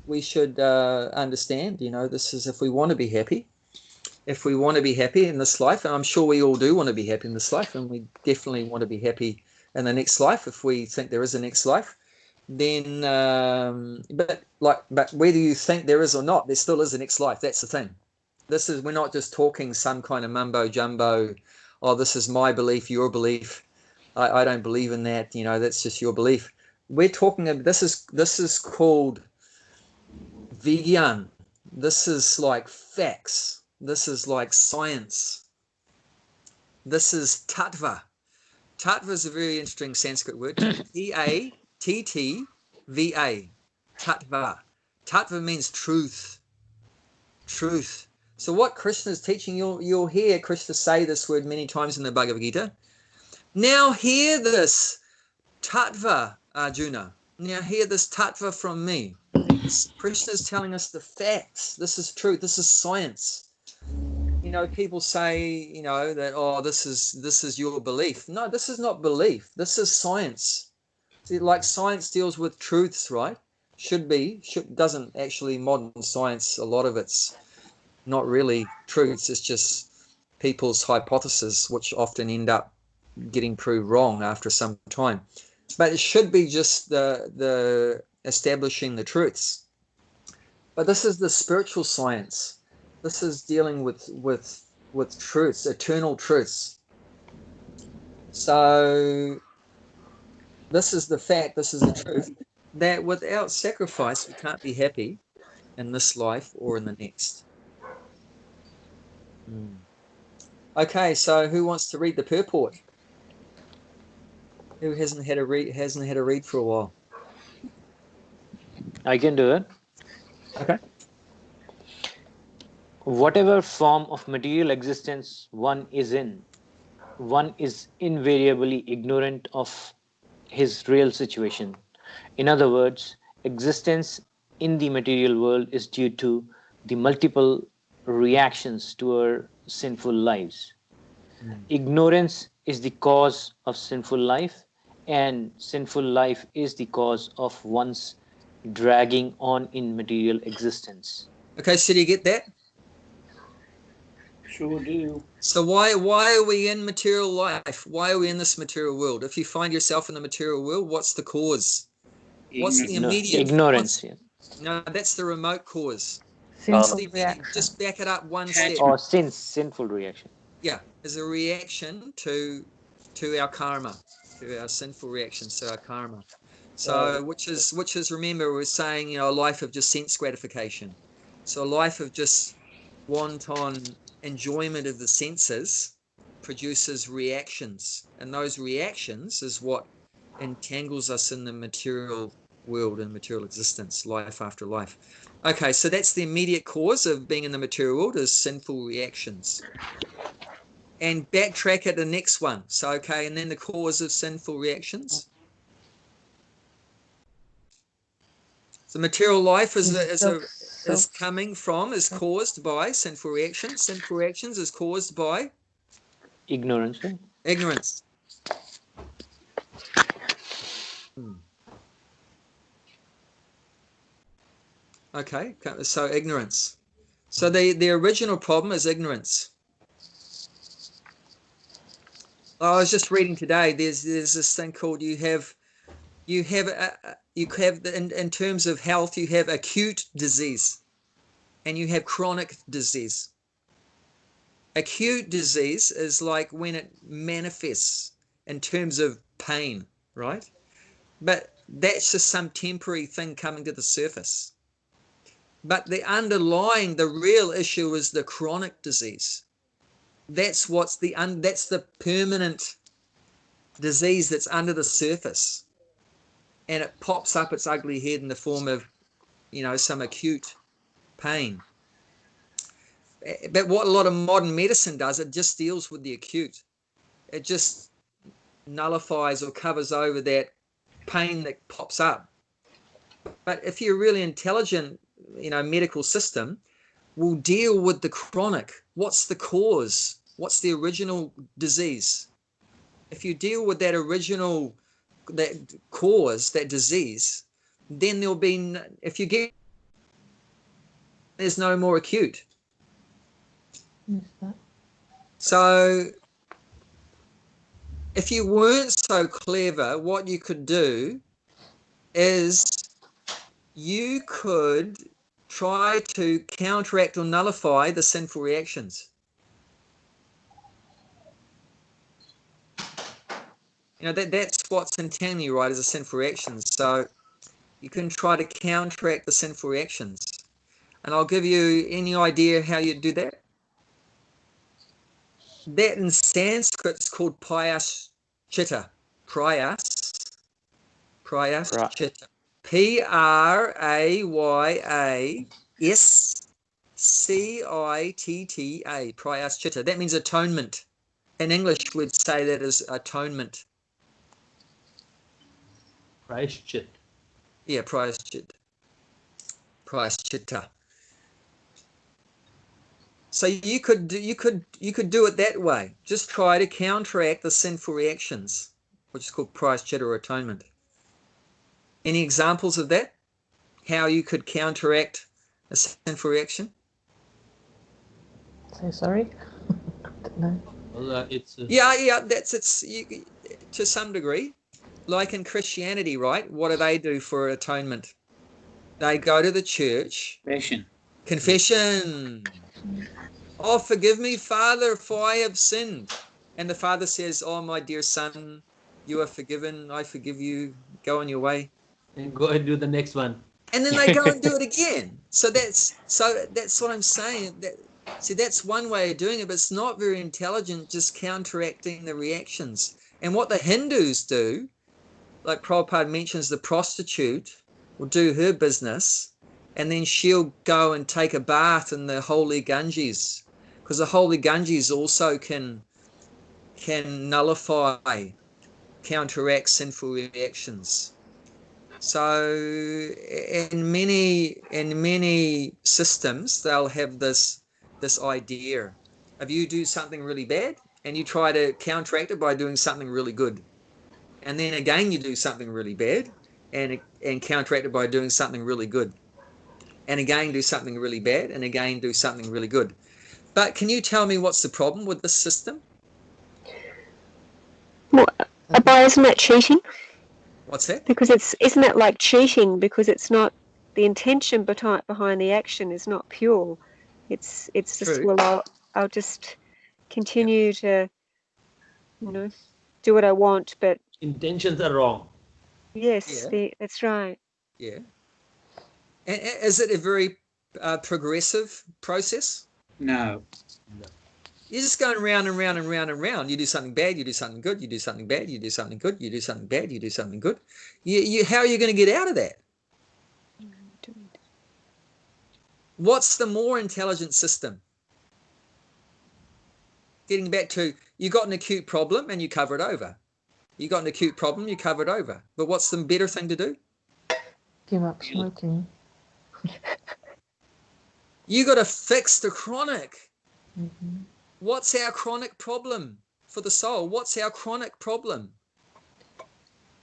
we should understand, this is if we want to be happy. If we want to be happy in this life, and I'm sure we all do want to be happy in this life, and we definitely want to be happy in the next life if we think there is a next life, then but whether you think there is or not, there still is a next life. That's the thing. We're not just talking some kind of mumbo jumbo, oh, this is my belief, your belief. I don't believe in that, that's just your belief. We're talking, this is called Vigyan. This is like facts. This is like science. This is tattva. Tattva is a very interesting Sanskrit word. T-A-T-T-V-A. Tattva. Tattva means truth. Truth. So what Krishna is teaching, you'll hear Krishna say this word many times in the Bhagavad Gita. Now hear this tattva, Arjuna. Now hear this tattva from me. Krishna is telling us the facts. This is truth. This is science. People say, that, oh, this is your belief. No, this is not belief. This is science. See, like science deals with truths, right? Doesn't actually, modern science, a lot of it's not really truths. It's just people's hypotheses, which often end up getting proved wrong after some time. But it should be just the establishing the truths. But this is the spiritual science. This is dealing with truths, eternal truths. So this is the fact, this is the truth, that without sacrifice we can't be happy in this life or in the next. Okay, so who wants to read the purport? Who hasn't had a read for a while? I can do it. Okay. Whatever form of material existence one is in, one is invariably ignorant of his real situation. In other words, existence in the material world is due to the multiple reactions to our sinful lives. Ignorance is the cause of sinful life, and sinful life is the cause of one's dragging on in material existence. Okay, so do you get that? Sure do. So why are we in material life? Why are we in this material world? If you find yourself in the material world, what's the cause? What's the immediate ignorance? No, that's the remote cause. Just back it up one step. Or sinful reaction. Yeah, is a reaction to our karma, to our sinful reactions to our karma. So which is remember we're saying, a life of just sense gratification. So a life of just wanton enjoyment of the senses produces reactions, and those reactions is what entangles us in the material world and material existence, life after life. Okay, so that's the immediate cause of being in the material world, is sinful reactions. And backtrack at the next one. So okay, and then the cause of sinful reactions. So material life is caused by sinful reactions. Sinful reactions is caused by ignorance. Ignorance. Okay, so ignorance. So the original problem is ignorance. I was just reading today. There's this thing called you have you have, in terms of health, you have acute disease and you have chronic disease. Acute disease is like when it manifests in terms of pain, right? But that's just some temporary thing coming to the surface. But the real issue is the chronic disease. That's the permanent disease that's under the surface. And it pops up its ugly head in the form of, some acute pain. But what a lot of modern medicine does, it just deals with the acute. It just nullifies or covers over that pain that pops up. But if you're really intelligent, medical system will deal with the chronic. What's the cause? What's the original disease? If you deal with that original, that cause, that disease, then there'll be, there's no more acute. So if you weren't so clever, what you could do is you could try to counteract or nullify the sinful reactions. That's what's intending you, right, as a sinful reaction. So you can try to counteract the sinful reactions. And I'll give you any idea how you do that. That in Sanskrit is called prayaschita. Prayaschita. Prayaschita. Prayaschita. That means atonement. In English, we'd say that is atonement. Prayaschita. Yeah, prayaschita. Prayaschita. So you could do it that way. Just try to counteract the sinful reactions, which is called prayaschita or atonement. Any examples of that? How you could counteract a sinful reaction? Say sorry. I don't know. Well, to some degree. Like in Christianity, right? What do they do for atonement? They go to the church. Confession. Oh, forgive me, Father, for I have sinned. And the Father says, oh, my dear son, you are forgiven. I forgive you. Go on your way. And go and do the next one. And then they go and do it again. So that's what I'm saying. That's one way of doing it, but it's not very intelligent, just counteracting the reactions. And what the Hindus do, like Prabhupada mentions, the prostitute will do her business, and then she'll go and take a bath in the holy Ganges, because the holy Ganges also can nullify, counteract sinful reactions. So in many systems, they'll have this idea of you do something really bad and you try to counteract it by doing something really good. And then again, you do something really bad and counteract it by doing something really good. And again, do something really bad and again, do something really good. But can you tell me what's the problem with this system? Well, isn't that cheating? What's that? Because isn't that like cheating? Because it's not, the intention behind the action is not pure. It's just, True. well, I'll just continue to, do what I want, but Intentions are wrong. yes, Yeah. that's right. Yeah. And is it a very progressive process? No. You're just going round and round and round and round. You do something bad, you do something good, you do something bad, you do something good, you do something bad, you do something good. How are you going to get out of that? What's the more intelligent system? Getting back to, you got an acute problem and you cover it over. You got an acute problem, you cover it over. But what's the better thing to do? Give up smoking. You got to fix the chronic. Mm-hmm. What's our chronic problem for the soul? What's our chronic problem?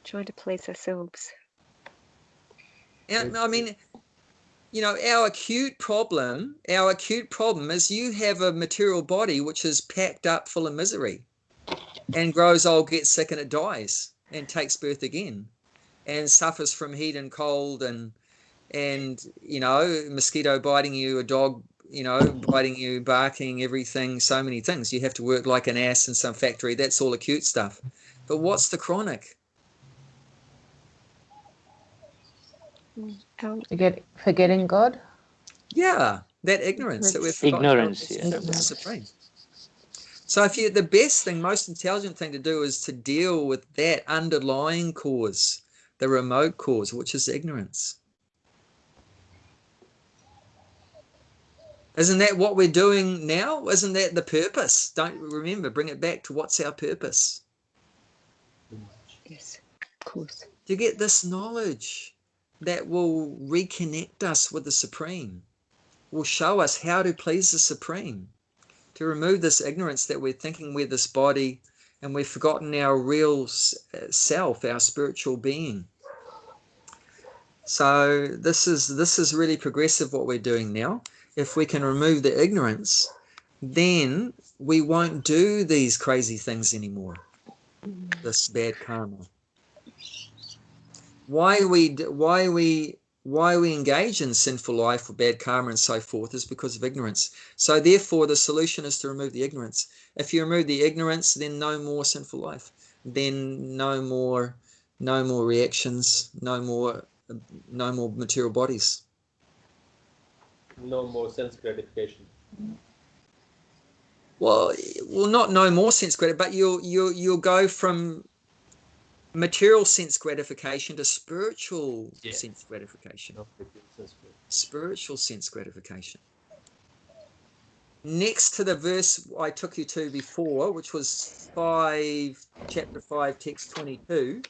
Trying to please ourselves. And I mean, our acute problem is you have a material body which is packed up full of misery and grows old, gets sick, and it dies and takes birth again. and suffers from heat and cold and you know, mosquito biting you, a dog, you know, biting you, barking, everything, so many things. You have to work like an ass in some factory. That's all acute stuff. But what's the chronic? Forgetting God? Yeah, that ignorance that we've forgotten. Ignorance, yeah. Supreme. So if you, the best thing, most intelligent thing to do is to deal with that underlying cause, the remote cause, which is ignorance. Isn't that what we're doing now? Isn't that the purpose? Don't remember, bring it back to what's our purpose? Yes, of course. To get this knowledge that will reconnect us with the Supreme, will show us how to please the Supreme, to remove this ignorance that we're thinking we're this body and we've forgotten our real self, our spiritual being. So this is really progressive what we're doing now. If we can remove the ignorance, then we won't do these crazy things anymore, this bad karma. Why we engage in sinful life or bad karma and so forth is because of ignorance. So therefore the solution is to remove the ignorance. If you remove the ignorance, then no more sinful life, then no more reactions, no more material bodies. No more sense gratification. Well, not no more sense gratification, but you'll go from material sense gratification to spiritual sense gratification. Spiritual sense gratification. Next to the verse I took you to before, which was chapter 5, text 22,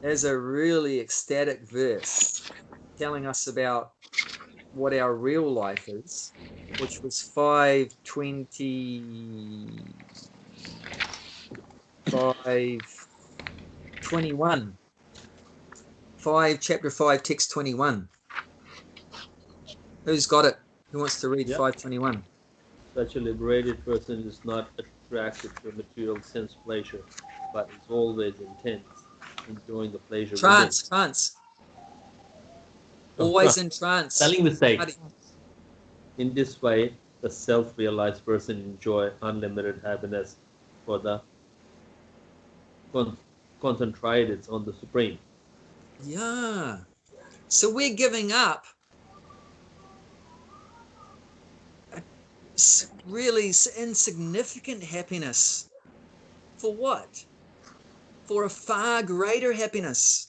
there's a really ecstatic verse telling us about what our real life is, which was 5:21. Chapter 5, text 21. Who's got it? Who wants to read 5:21? Such a liberated person is not attracted to material sense pleasure, but is always intent, enjoying the pleasure Trance. Always in trance. Telling the sake. In this way, the self-realized person enjoy unlimited happiness for the concentrated on the Supreme. Yeah. So we're giving up really insignificant happiness. For what? For a far greater happiness.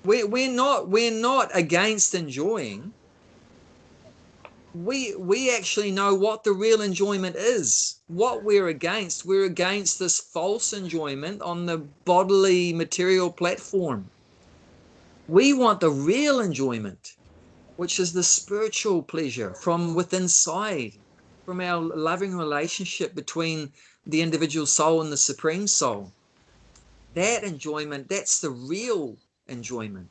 We're not against enjoying. We actually know what the real enjoyment is. What we're against this false enjoyment on the bodily material platform. We want the real enjoyment, which is the spiritual pleasure from within inside, from our loving relationship between the individual soul and the Supreme Soul. That enjoyment, that's the real enjoyment.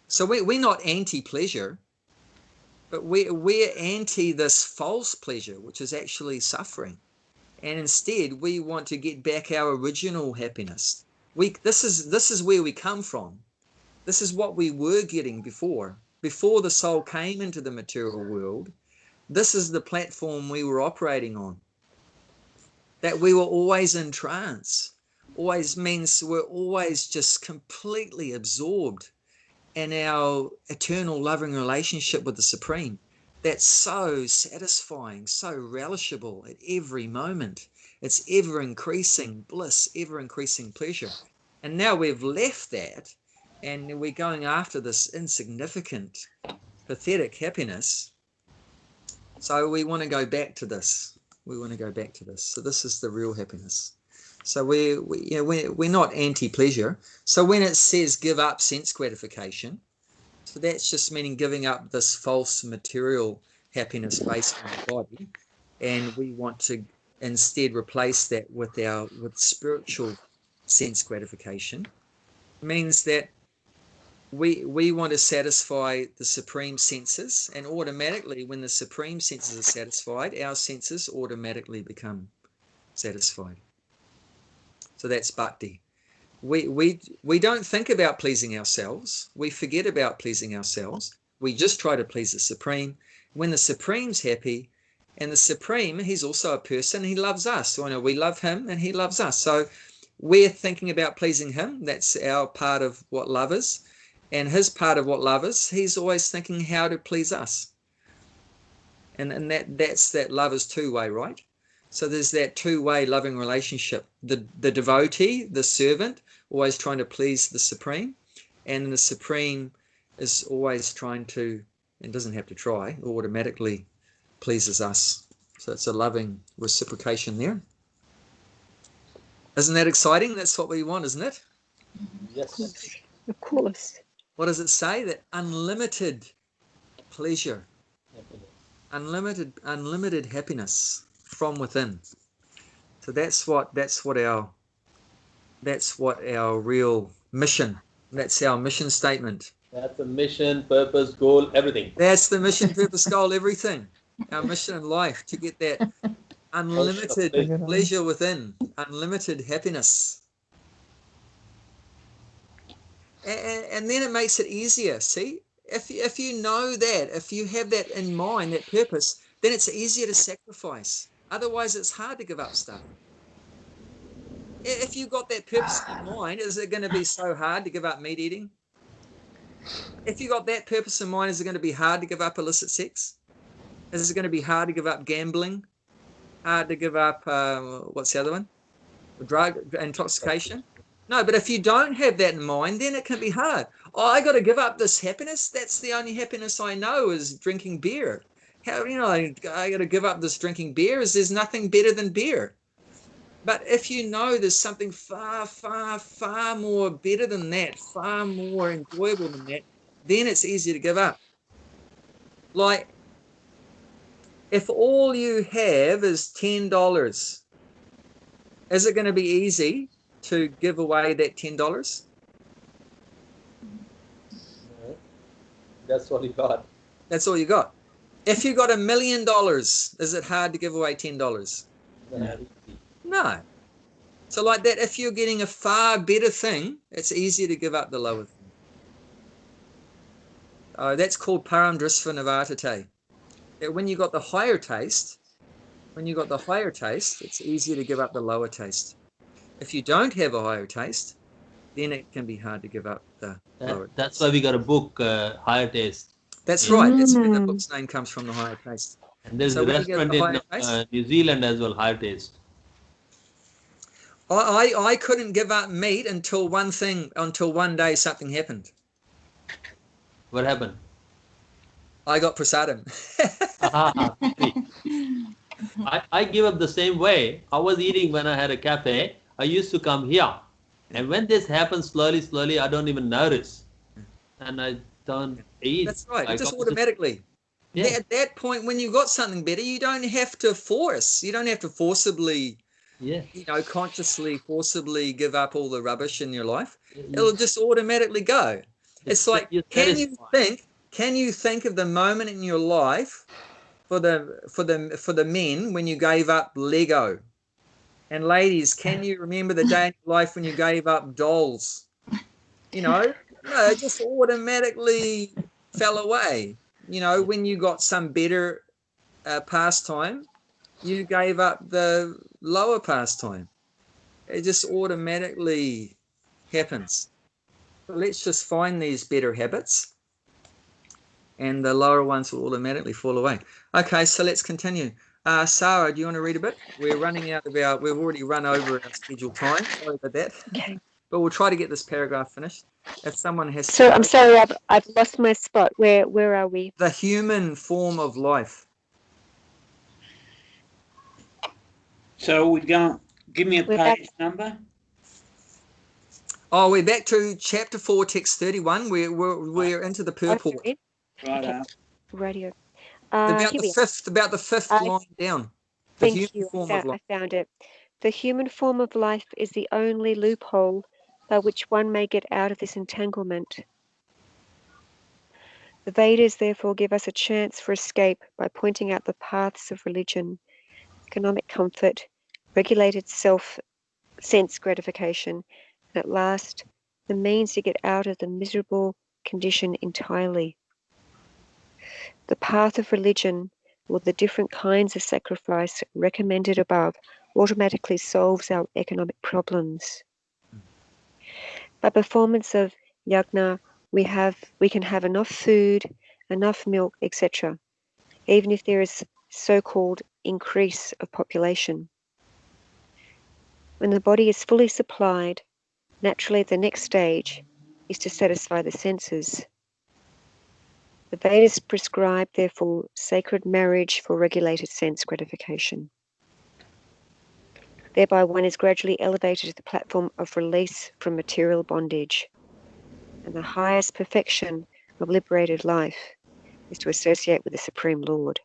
So we're not anti-pleasure, but we're anti this false pleasure, which is actually suffering. And instead, we want to get back our original happiness. This is where we come from. This is what we were getting before the soul came into the material world. This is the platform we were operating on. That we were always in trance. Always means we're always just completely absorbed in our eternal loving relationship with the Supreme. That's so satisfying, so relishable at every moment. It's ever increasing bliss, ever increasing pleasure. And now we've left that and we're going after this insignificant, pathetic happiness. So we want to go back to this. So this is the real happiness. So we're not anti-pleasure. So when it says give up sense gratification, so that's just meaning giving up this false material happiness based on the body, and we want to instead replace that with spiritual sense gratification. It means that we want to satisfy the Supreme senses, and automatically when the Supreme senses are satisfied, our senses automatically become satisfied. So that's bhakti. we don't think about pleasing ourselves. We forget about pleasing ourselves. We just try to please the Supreme. When the Supreme's happy, and the Supreme, he's also a person, he loves us. So we love him and he loves us. So we're thinking about pleasing him. That's our part of what love is. And his part of what love is, he's always thinking how to please us. And that's that love is two-way, right? So there's that two-way loving relationship. The devotee, the servant, always trying to please the Supreme, and the Supreme is always trying to, and doesn't have to try, automatically pleases us. So it's a loving reciprocation there. Isn't that exciting? That's what we want, isn't it? Yes. Of course. What does it say? That unlimited pleasure, unlimited happiness from within. So that's what our real mission. That's our mission statement. That's the mission, purpose, goal, everything. That's the mission, purpose, goal, everything. Our mission in life, to get that unlimited pleasure within, unlimited happiness. And then it makes it easier. See, if you know that, if you have that in mind, that purpose, then it's easier to sacrifice. Otherwise, it's hard to give up stuff. If you've got that purpose in mind, is it going to be so hard to give up meat eating? If you got that purpose in mind, is it going to be hard to give up illicit sex? Is it going to be hard to give up gambling? Hard to give up, what's the other one? Drug intoxication? No, but if you don't have that in mind, then it can be hard. Oh, I got to give up this happiness. That's the only happiness I know is drinking beer. How, I got to give up this drinking beer. There's nothing better than beer. But if you know there's something far, far, far more better than that, far more enjoyable than that, then it's easy to give up. Like, if all you have is $10, is it going to be easy to give away that $10? That's all you got. That's all you got. If you got $1 million, is it hard to give away $10? No. So like that, if you're getting a far better thing, it's easier to give up the lower thing. That's called param drisva nivartate. That when you got the higher taste, it's easier to give up the lower taste. If you don't have a higher taste, then it can be hard to give up the lower taste. That's why we got a book, Higher Taste. That's right. That's where the book's name comes from, the higher taste. And there's a restaurant in New Zealand as well, Higher Taste. I couldn't give up meat until one day something happened. What happened? I got prasadam. I give up the same way. I was eating when I had a cafe. I used to come here. And when this happens slowly, I don't even notice. And I don't eat. That's right. Just automatically. Yeah. At that point, when you got something better, you don't have to force. You don't have to forcibly, consciously, forcibly give up all the rubbish in your life. It'll just automatically go. It's like, can you think of the moment in your life for the men when you gave up Lego? And ladies, can you remember the day in your life when you gave up dolls? No, it just automatically fell away. When you got some better pastime, you gave up the lower pastime. It just automatically happens. So let's just find these better habits, and the lower ones will automatically fall away. Okay, so let's continue. Sarah, do you want to read a bit? We're running out of we've already run over our scheduled time. Sorry about that. Okay. But we'll try to get this paragraph finished. If someone has So I'm sorry, I've lost my spot. Where are we? The human form of life. So we're going, give me a page number. Oh, we're back to chapter 4, text 31. We're into the purport. Right. Radio. About the fifth line down. Thank you. I found it. The human form of life is the only loophole by which one may get out of this entanglement. The Vedas therefore give us a chance for escape by pointing out the paths of religion, economic comfort, regulated sense gratification, at last, the means to get out of the miserable condition entirely. The path of religion, or the different kinds of sacrifice recommended above, automatically solves our economic problems. By performance of yajna, we can have enough food, enough milk, etc., even if there is so-called increase of population. When the body is fully supplied, naturally the next stage is to satisfy the senses. The Vedas prescribe, therefore, sacred marriage for regulated sense gratification. Thereby one is gradually elevated to the platform of release from material bondage. And the highest perfection of liberated life is to associate with the Supreme Lord.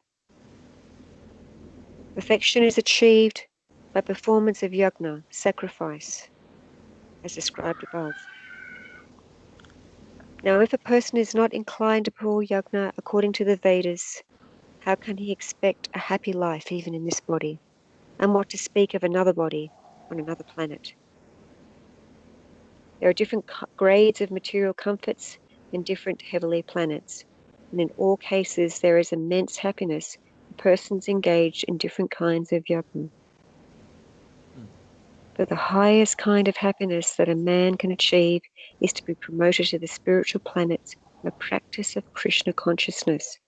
Perfection is achieved by performance of yajna, sacrifice, as described above. Now, if a person is not inclined to perform yajna according to the Vedas, how can he expect a happy life even in this body? And what to speak of another body on another planet? There are different grades of material comforts in different heavenly planets, and in all cases there is immense happiness for persons engaged in different kinds of yajna. But the highest kind of happiness that a man can achieve is to be promoted to the spiritual planets by practice of Krishna consciousness.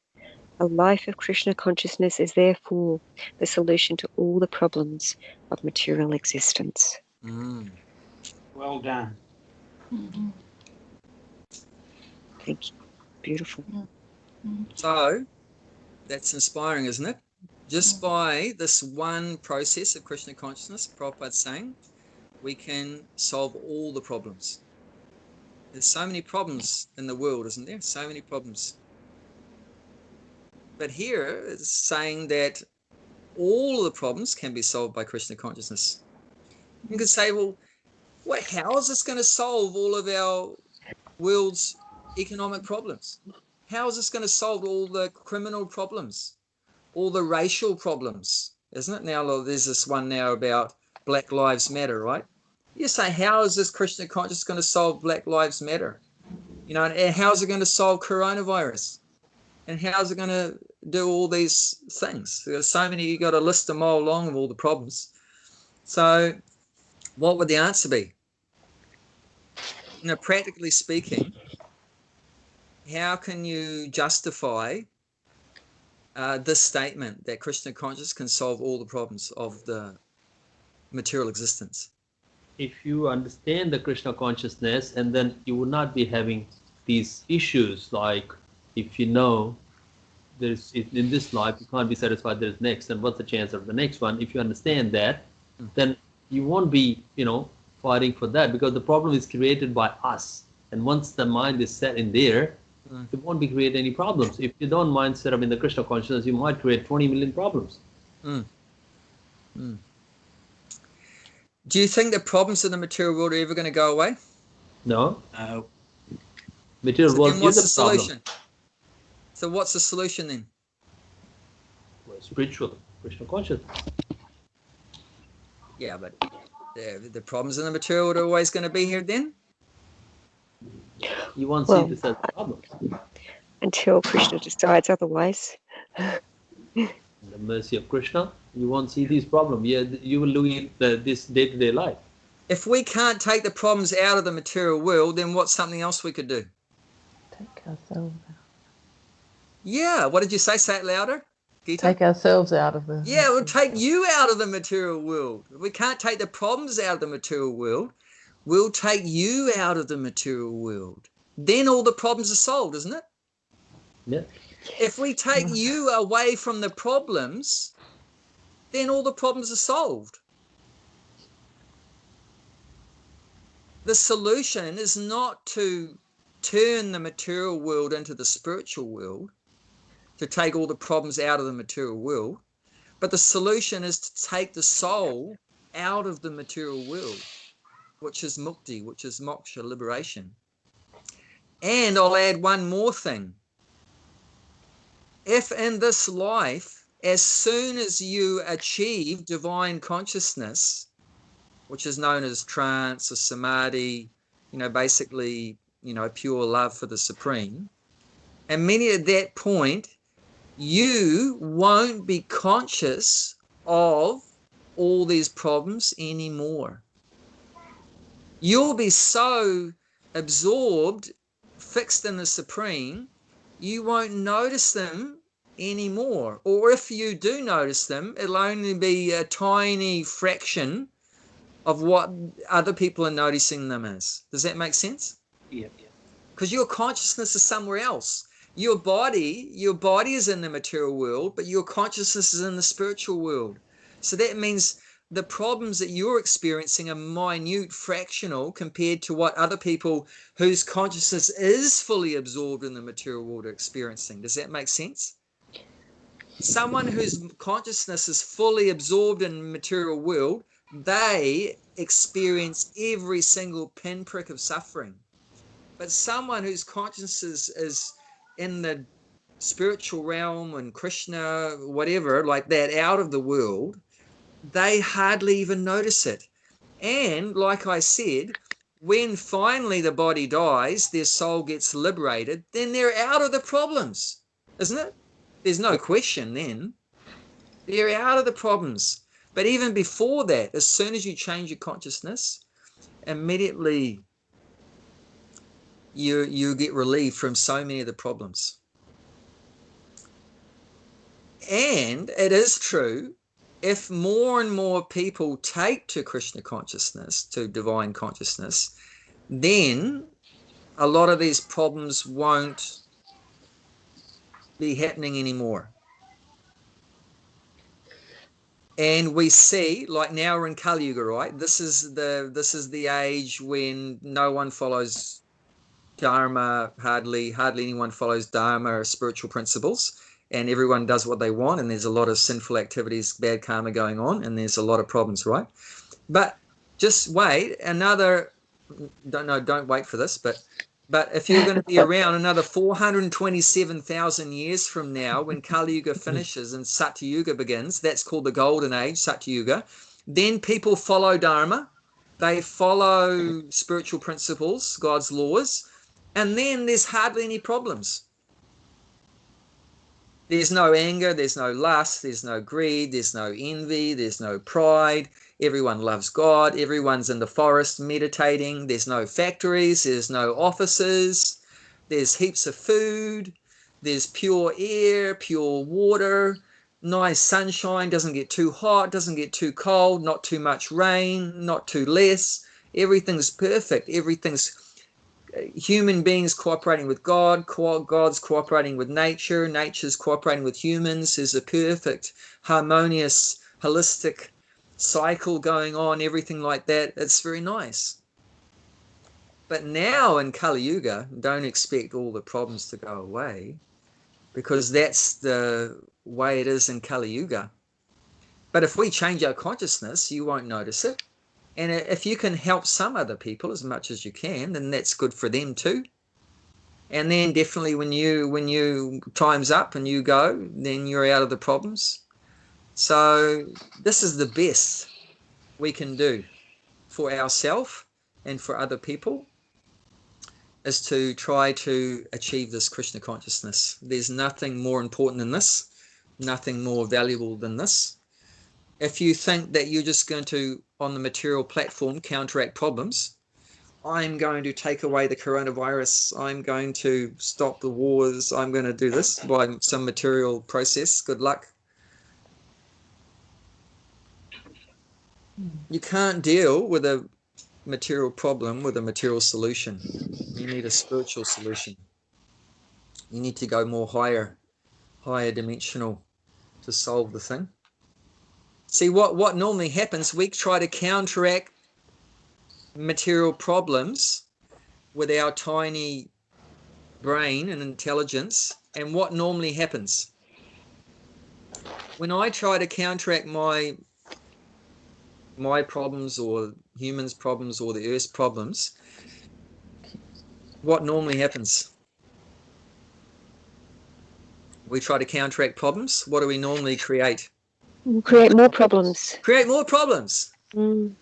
A life of Krishna consciousness is therefore the solution to all the problems of material existence. Well done. Thank you. Beautiful. So that's inspiring, isn't it? Just by this one process of Krishna consciousness, Prabhupada's saying, we can solve all the problems. There's so many problems in the world, isn't there? So many problems. But here it's saying that all the problems can be solved by Krishna consciousness. You can say, well, how is this going to solve all of our world's economic problems? How is this going to solve all the criminal problems, all the racial problems? Isn't it? Now, there's this one now about Black Lives Matter, right? You say, how is this Krishna consciousness going to solve Black Lives Matter? You know, and how is it going to solve coronavirus? And how is it going to do all these things? There's so many, you got to list them all along of all the problems. So what would the answer be? You know, practically speaking, how can you justify this statement that Krishna consciousness can solve all the problems of the material existence? If you understand the Krishna consciousness, and then you would not be having these issues, like if you know there's in this life you can't be satisfied, there's next, and what's the chance of the next one? If you understand that, then you won't be, fighting for that, because the problem is created by us. And once the mind is set in there, it won't be create any problems. If you don't mind set up in the Krishna consciousness, you might create 20 million problems. Do you think the problems in the material world are ever going to go away? No. Material world what's is the a problem. solution? So what's the solution then? Well, spiritual, Krishna consciousness. Yeah, but the problems in the material world are always going to be here then? You won't see this as a problem. Until Krishna decides otherwise. In the mercy of Krishna, you won't see these problems. Yeah, you will look at this day-to-day life. If we can't take the problems out of the material world, then what's something else we could do? Take ourselves out. Yeah, what did you say? Say it louder, Gita. Take ourselves out of the... Yeah, we'll take you out of the material world. If we can't take the problems out of the material world, we'll take you out of the material world. Then all the problems are solved, isn't it? Yeah. If we take you away from the problems, then all the problems are solved. The solution is not to turn the material world into the spiritual world, to take all the problems out of the material world, but the solution is to take the soul out of the material world, which is mukti, which is moksha, liberation. And I'll add one more thing. If in this life, as soon as you achieve divine consciousness, which is known as trance or samadhi, basically, pure love for the Supreme. And many at that point, you won't be conscious of all these problems anymore. You'll be so absorbed, fixed in the Supreme, you won't notice them anymore. Or if you do notice them, it'll only be a tiny fraction of what other people are noticing them as. Does that make sense? Yeah. Because your consciousness is somewhere else. Your body is in the material world, but your consciousness is in the spiritual world. So that means the problems that you're experiencing are minute, fractional compared to what other people whose consciousness is fully absorbed in the material world are experiencing. Does that make sense? Someone whose consciousness is fully absorbed in the material world, they experience every single pinprick of suffering. But someone whose consciousness is in the spiritual realm and Krishna, whatever, like that, out of the world, they hardly even notice it. And like I said, when finally the body dies, their soul gets liberated, then they're out of the problems, isn't it? There's no question then. They're out of the problems. But even before that, as soon as you change your consciousness, immediately you get relieved from so many of the problems. And it is true, if more and more people take to Krishna consciousness, to divine consciousness, then a lot of these problems won't be happening anymore. And we see, like now we're in Kali Yuga, right? This is the age when no one follows Dharma, hardly anyone follows Dharma or spiritual principles, and everyone does what they want, and there's a lot of sinful activities, bad karma going on, and there's a lot of problems, right? But just wait don't wait for this, but if you're going to be around another 427,000 years from now, when Kali Yuga finishes and Satya Yuga begins, that's called the Golden Age, Satya Yuga, then people follow Dharma, they follow spiritual principles, God's laws, and then there's hardly any problems. There's no anger, there's no lust, there's no greed, there's no envy, there's no pride. Everyone loves God. Everyone's in the forest meditating. There's no factories, there's no offices. There's heaps of food. There's pure air, pure water, nice sunshine, doesn't get too hot, doesn't get too cold, not too much rain, not too less. Everything's perfect. Everything's human beings cooperating with God, God's cooperating with nature, nature's cooperating with humans. There's a perfect, harmonious, holistic cycle going on, everything like that. It's very nice. But now in Kali Yuga, don't expect all the problems to go away, because that's the way it is in Kali Yuga. But if we change our consciousness, you won't notice it. And if you can help some other people as much as you can, then that's good for them too. And then definitely when you time's up and you go, then you're out of the problems. So this is the best we can do for ourselves and for other people, is to try to achieve this Krishna consciousness. There's nothing more important than this, nothing more valuable than this. If you think that you're just going to, on the material platform, counteract problems, I'm going to take away the coronavirus, I'm going to stop the wars, I'm going to do this by some material process, good luck. You can't deal with a material problem with a material solution. You need a spiritual solution. You need to go more higher dimensional to solve the thing. See, what normally happens, we try to counteract material problems with our tiny brain and intelligence, and what normally happens? When I try to counteract my problems or humans' problems or the Earth's problems, what normally happens? We try to counteract problems. What do we normally create? Create more problems. Create more problems. Mm.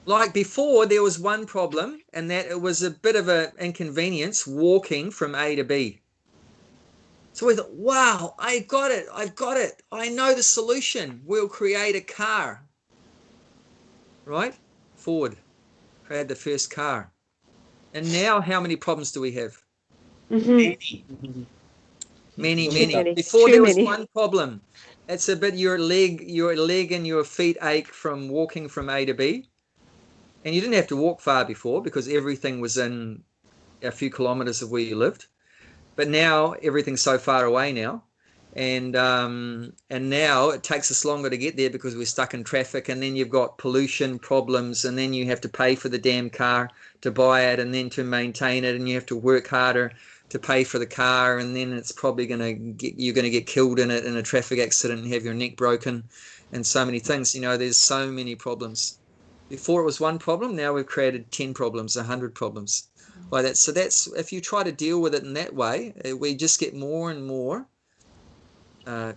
Like before, there was one problem, and that it was a bit of an inconvenience walking from A to B. So we thought, wow, I've got it. I know the solution. We'll create a car. Right? Ford created the first car. And now how many problems do we have? Many. Before there was one problem. It's a bit your leg and your feet ache from walking from A to B. And you didn't have to walk far before because everything was in a few kilometers of where you lived. But now everything's so far away now. And now it takes us longer to get there because we're stuck in traffic, and then you've got pollution problems, and then you have to pay for the damn car to buy it and then to maintain it, and you have to work harder to pay for the car, and then it's probably you're going to get killed in it in a traffic accident and have your neck broken, and so many things. You know, there's so many problems. Before it was one problem, now we've created 10 problems, 100 problems like that. So that's, if you try to deal with it in that way, we just get more and more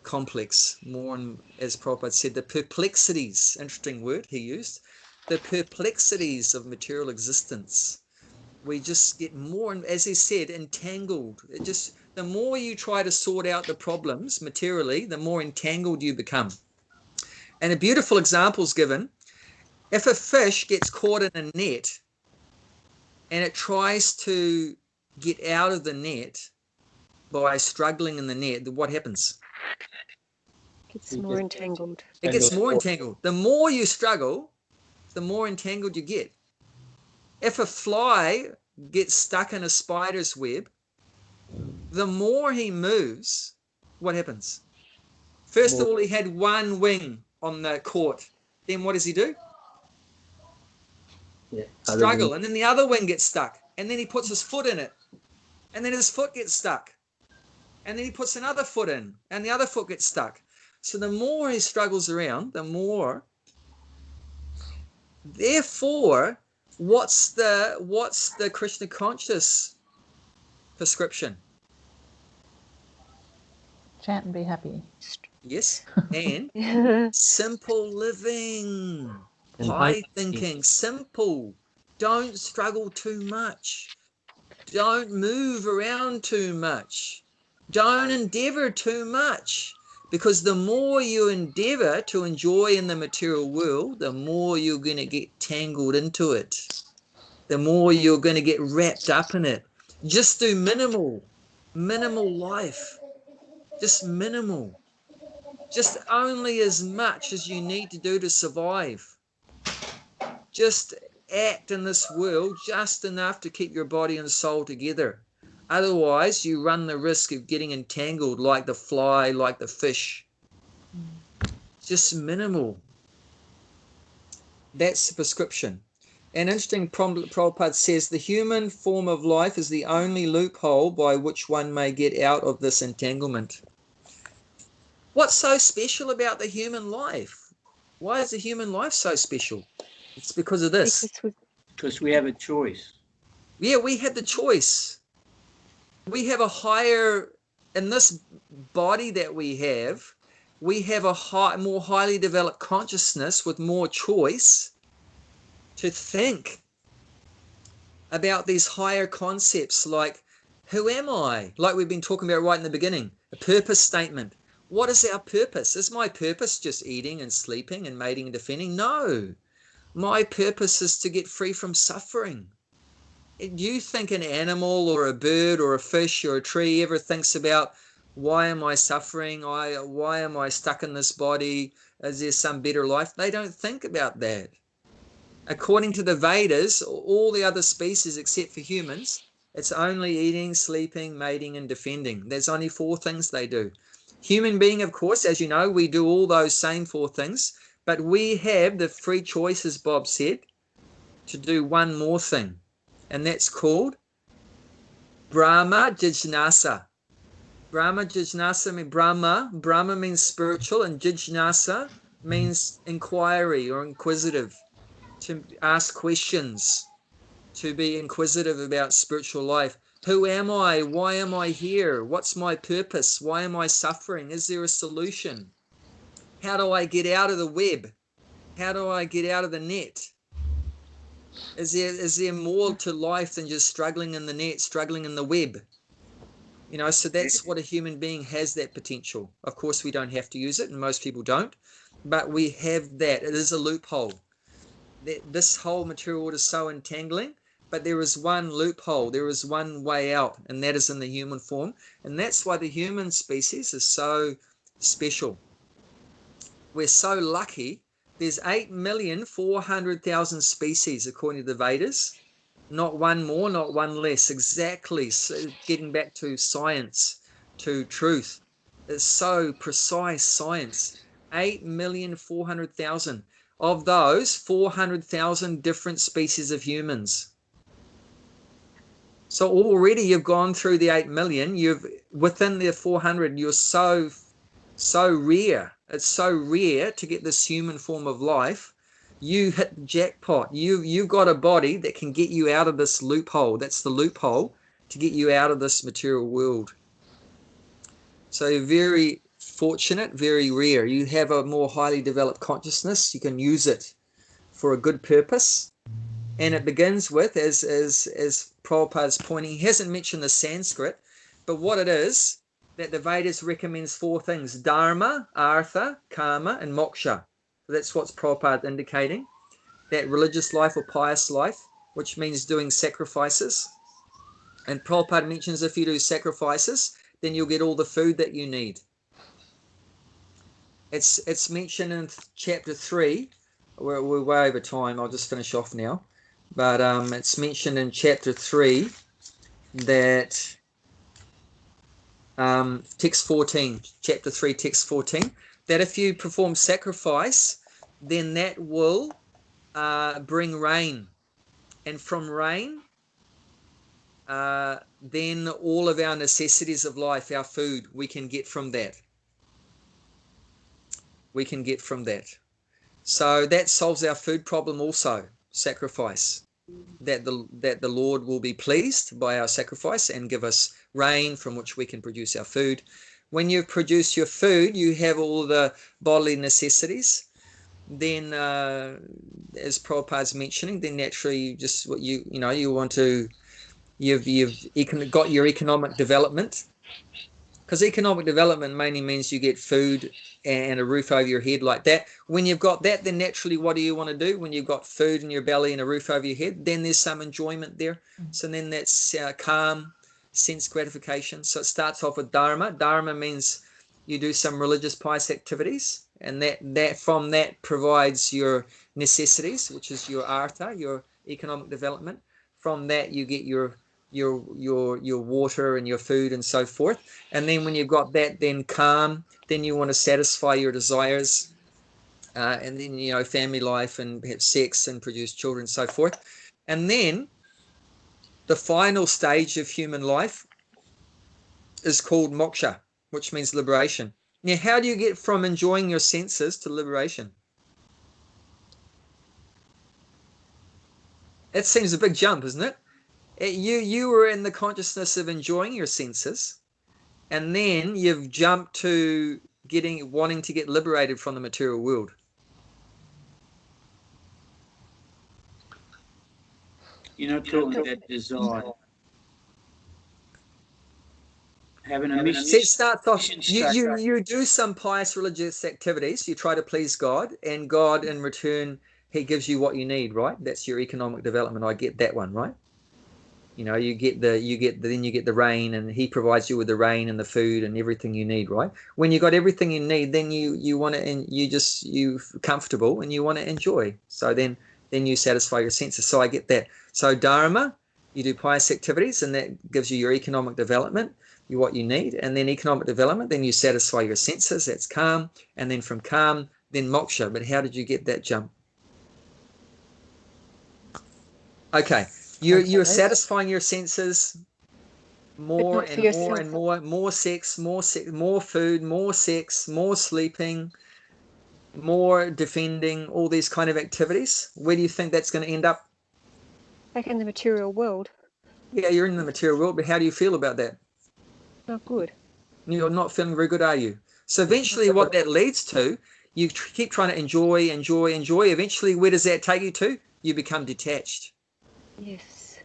complex, more, and as Prabhupada said, the perplexities, interesting word he used, the perplexities of material existence. We just get more, and as he said, entangled. The more you try to sort out the problems materially, the more entangled you become. And a beautiful example is given. If a fish gets caught in a net and it tries to get out of the net by struggling in the net, what happens? It gets more entangled. It gets more entangled. The more you struggle, the more entangled you get. If a fly gets stuck in a spider's web, the more he moves, what happens? First of all, he had one wing on the court. Then what does he do? Struggle. And then the other wing gets stuck. And then he puts his foot in it. And then his foot gets stuck. And then he puts another foot in. And the other foot gets stuck. So the more he struggles around, the more. Therefore, what's the Krishna conscious prescription? Chant and be happy. Yes. And simple living. High thinking, simple. Don't struggle too much. Don't move around too much. Don't endeavor too much. Because the more you endeavor to enjoy in the material world, the more you're going to get tangled into it. The more you're going to get wrapped up in it. Just do minimal life. Just minimal. Just only as much as you need to do to survive. Just act in this world just enough to keep your body and soul together. Otherwise, you run the risk of getting entangled like the fly, like the fish. Just minimal. That's the prescription. And interesting, Prabhupada says, the human form of life is the only loophole by which one may get out of this entanglement. What's so special about the human life? Why is the human life so special? It's because of this. Because we have a choice. Yeah, we have the choice. We have a higher, in this body that we have a more highly developed consciousness with more choice to think about these higher concepts like, who am I? Like we've been talking about right in the beginning, a purpose statement. What is our purpose? Is my purpose just eating and sleeping and mating and defending? No. My purpose is to get free from suffering. You think an animal or a bird or a fish or a tree ever thinks about, why am I suffering? Why am I stuck in this body? Is there some better life? They don't think about that. According to the Vedas, all the other species except for humans, it's only eating, sleeping, mating, and defending. There's only 4 things they do. Human being, of course, as you know, we do all those same 4 things, but we have the free choice, as Bob said, to do one more thing, and that's called Brahma Jijnasa. Brahma Jijnasa means Brahma means spiritual, and Jijnasa means inquiry or inquisitive, to ask questions, to be inquisitive about spiritual life. Who am I? Why am I here? What's my purpose? Why am I suffering? Is there a solution? How do I get out of the web? How do I get out of the net? Is there more to life than just struggling in the net, struggling in the web? You know, so that's what a human being has, that potential. Of course, we don't have to use it, and most people don't, but we have that. It is a loophole. This whole material world is so entangling, but there is one loophole. There is one way out, and that is in the human form. And that's why the human species is so special. We're so lucky. There's 8,400,000 species, according to the Vedas. Not one more, not one less. Exactly. So getting back to science, to truth. It's so precise science. 8,400,000. Of those, 400,000 different species of humans. So already you've gone through the 8 million. You've within the 400. You're so rare. It's so rare to get this human form of life. You hit the jackpot. You've got a body that can get you out of this loophole. That's the loophole to get you out of this material world. So you're very fortunate, very rare. You have a more highly developed consciousness. You can use it for a good purpose. And it begins with, as Prabhupada's pointing, he hasn't mentioned the Sanskrit, but what it is, that the Vedas recommends 4 things: dharma, artha, karma, and moksha. So that's what Prabhupada indicating, that religious life or pious life, which means doing sacrifices. And Prabhupada mentions if you do sacrifices, then you'll get all the food that you need. It's mentioned in chapter 3. We're way over time. I'll just finish off now. But it's mentioned in chapter 3 that text 14, chapter 3, text 14, that if you perform sacrifice, then that will bring rain. And from rain, then all of our necessities of life, our food, we can get from that. We can get from that. So that solves our food problem also, sacrifice. That the Lord will be pleased by our sacrifice and give us rain from which we can produce our food. When you produce your food, you have all the bodily necessities. Then, as Prabhupada's mentioning, then naturally you just you want to, you've got your economic development, because economic development mainly means you get food and a roof over your head like that. When you've got that, then naturally what do you want to do? When you've got food in your belly and a roof over your head, then there's some enjoyment there. So then that's calm, sense gratification. So it starts off with dharma. Dharma means you do some religious pious activities, and that from that provides your necessities, which is your artha, your economic development. From that you get your water and your food and so forth. And then when you've got that, then calm, then you want to satisfy your desires, and then family life and have sex and produce children and so forth. And then the final stage of human life is called moksha, which means liberation. Now, how do you get from enjoying your senses to liberation? It seems a big jump, isn't it? You were in the consciousness of enjoying your senses, and then you've jumped to wanting to get liberated from the material world. You're not talking about desire. Having a mission. See, it starts off, you do some pious religious activities, you try to please God, and God in return, he gives you what you need, right? That's your economic development. I get that one, right? Then you get the rain, and he provides you with the rain and the food and everything you need, right? When you got everything you need, then you want to, and you comfortable and you want to enjoy. So then you satisfy your senses. So I get that. So dharma, you do pious activities, and that gives you your economic development, what you need. And then economic development, then you satisfy your senses. That's calm. And then from calm, then moksha. But how did you get that jump? Okay. You're satisfying your senses more and more and more sex, more food, more sex, more sleeping, more defending, all these kind of activities. Where do you think that's going to end up? Back in the material world. Yeah, you're in the material world, but how do you feel about that? Not good. You're not feeling very good, are you? So eventually what that leads to, you keep trying to enjoy. Eventually, where does that take you to? you become detached. Yes.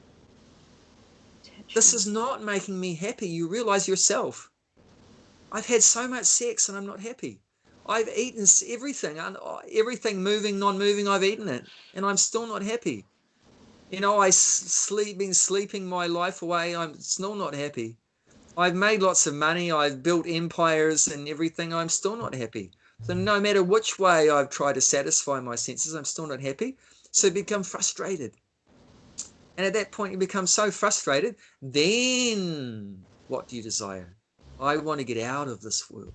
This is not making me happy. You realize yourself. I've had so much sex and I'm not happy. I've eaten everything moving, non-moving, I've eaten it, and I'm still not happy. You know, I've been sleeping my life away. I'm still not happy. I've made lots of money. I've built empires and everything. I'm still not happy. So no matter which way I've tried to satisfy my senses, I'm still not happy. So you become frustrated. And at that point, you become so frustrated. Then what do you desire? I want to get out of this world.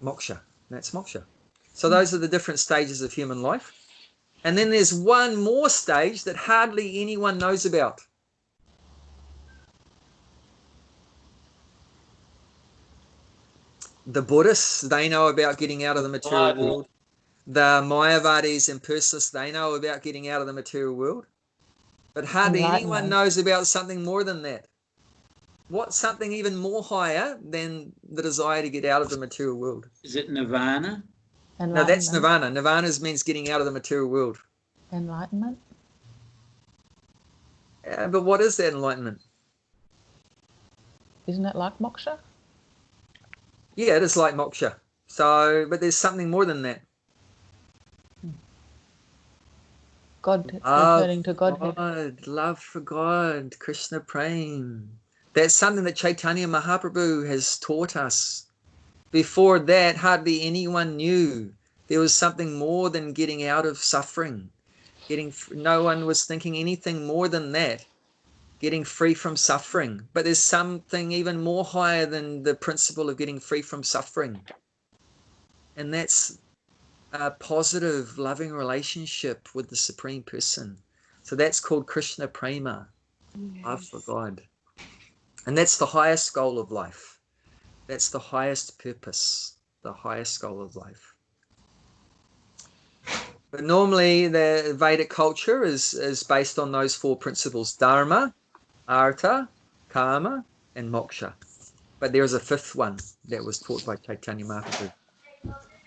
Moksha. That's moksha. So those are the different stages of human life. And then there's one more stage that hardly anyone knows about. The Buddhists, they know about getting out of the material world. The Mayavadis and Persons, they know about getting out of the material world. But hardly anyone knows about something more than that. What's something even more higher than the desire to get out of the material world? Is it nirvana? No, that's nirvana. Nirvana means getting out of the material world. Enlightenment? But what is that enlightenment? Isn't it like moksha? Yeah, it is like moksha. So, but there's something more than that. God, returning to Godhead. God, love for God, Krishna Prem. That's something that Chaitanya Mahaprabhu has taught us. Before that, hardly anyone knew. There was something more than getting out of suffering. No one was thinking anything more than that. Getting free from suffering. But there's something even more higher than the principle of getting free from suffering. And that's a positive, loving relationship with the Supreme Person. So that's called Krishna Prema, love for God. And that's the highest goal of life. That's the highest purpose, the highest goal of life. But normally the Vedic culture is based on those four principles: Dharma, Artha, Kama, and Moksha. But there is a fifth one that was taught by Chaitanya Mahaprabhu.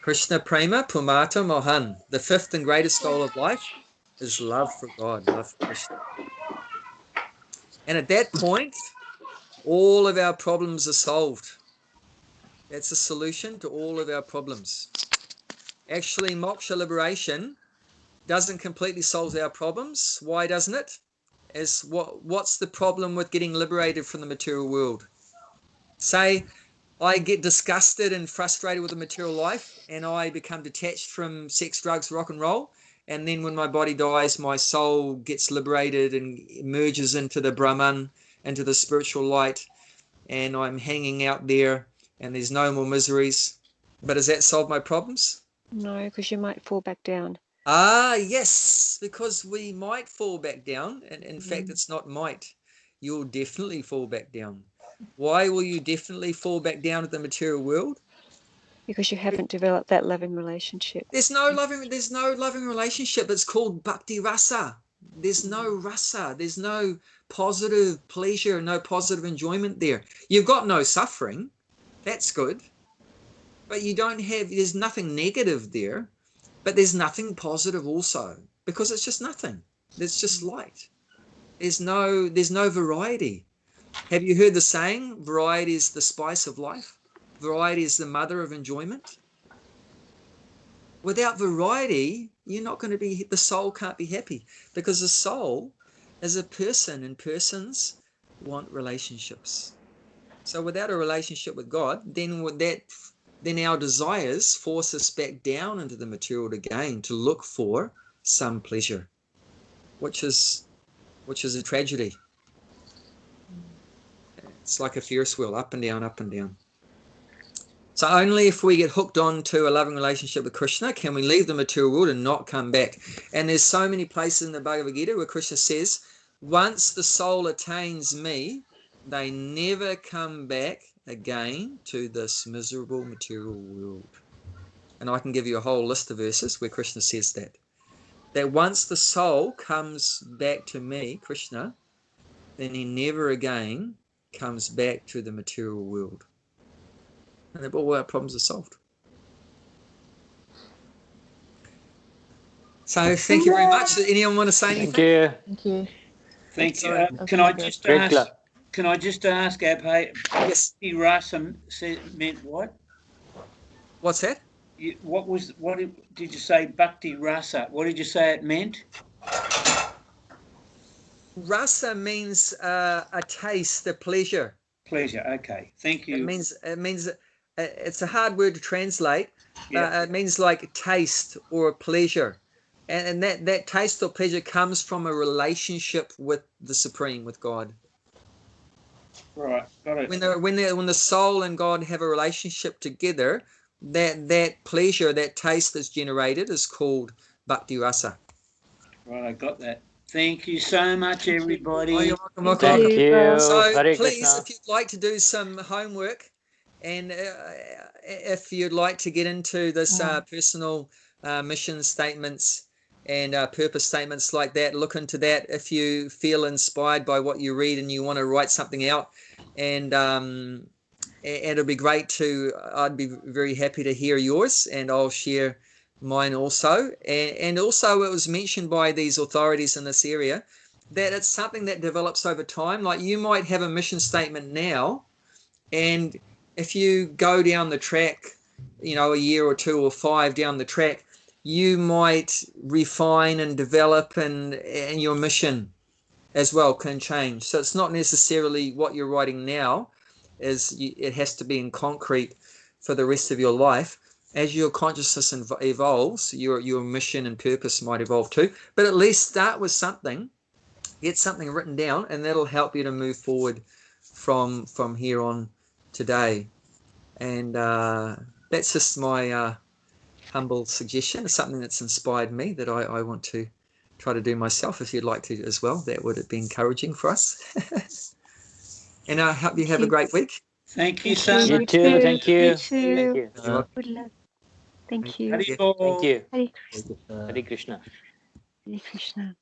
Krishna Prema Pumata Mohan. The fifth and greatest goal of life is love for God, love for Krishna. And at that point, all of our problems are solved. That's a solution to all of our problems. Actually, moksha liberation doesn't completely solve our problems. Why doesn't it? What's the problem with getting liberated from the material world? Say I get disgusted and frustrated with the material life and I become detached from sex, drugs, rock and roll. And then when my body dies, my soul gets liberated and merges into the Brahman, into the spiritual light. And I'm hanging out there and there's no more miseries. But does that solve my problems? No, because you might fall back down. Ah, yes, because we might fall back down. And in fact, it's not might. You'll definitely fall back down. Why will you definitely fall back down to the material world? Because you haven't developed that loving relationship. There's no loving relationship. It's called bhakti rasa. There's no rasa. There's no positive pleasure, no positive enjoyment there. You've got no suffering. That's good. But there's nothing negative there, but there's nothing positive also, because it's just nothing. There's just light. There's no variety. Have you heard the saying, variety is the spice of life? Variety is the mother of enjoyment. Without variety, the soul can't be happy, because the soul is a person and persons want relationships. So without a relationship with God, then our desires force us back down into the material again to look for some pleasure, which is a tragedy. It's like a Ferris wheel, up and down, up and down. So only if we get hooked on to a loving relationship with Krishna can we leave the material world and not come back. And there's so many places in the Bhagavad Gita where Krishna says, once the soul attains me, they never come back again to this miserable material world. And I can give you a whole list of verses where Krishna says that once the soul comes back to me, Krishna, then he never again comes back to the material world. And all our problems are solved. So thank you very much. Anyone want to say anything? Thank you. Thank you. Thank you. Sorry. Can I just Great ask? club. Can I just ask, Abhay? Yes. Bhakti rasa meant what? What's that? What did you say? Bhakti rasa. What did you say it meant? Rasa means a taste, a pleasure. Pleasure. Okay. Thank you. It means it's a hard word to translate. Yeah. It means like taste or a pleasure, and that taste or pleasure comes from a relationship with the Supreme, with God. Right. Got it. When the soul and God have a relationship together, that pleasure, that taste that's generated is called bhakti rasa. Right. I got that. Thank you so much, everybody. Oh, you're welcome. Thank you. So Hare please, Krishna. if you'd like to do some homework, and if you'd like to get into this personal mission statements and purpose statements like that, look into that. If you feel inspired by what you read and you want to write something out, and it'll be great I'd be very happy to hear yours, and I'll share mine also. And also it was mentioned by these authorities in this area that it's something that develops over time. Like you might have a mission statement now, and if you go down the track, a year or 2 or 5 down the track, you might refine and develop, and your mission as well can change. So it's not necessarily what you're writing now it has to be in concrete for the rest of your life. As your consciousness evolves, your mission and purpose might evolve too. But at least start with something, get something written down, and that'll help you to move forward from here on today. And that's just my humble suggestion. It's something that's inspired me that I want to try to do myself. If you'd like to as well, that would be encouraging for us. And I hope you have a great week. Thank you so You much. too. Thank you. You too. Thank you. Good luck. Thank you. Haribol. Thank you. Hare Krishna. Hare Krishna. Hare Krishna.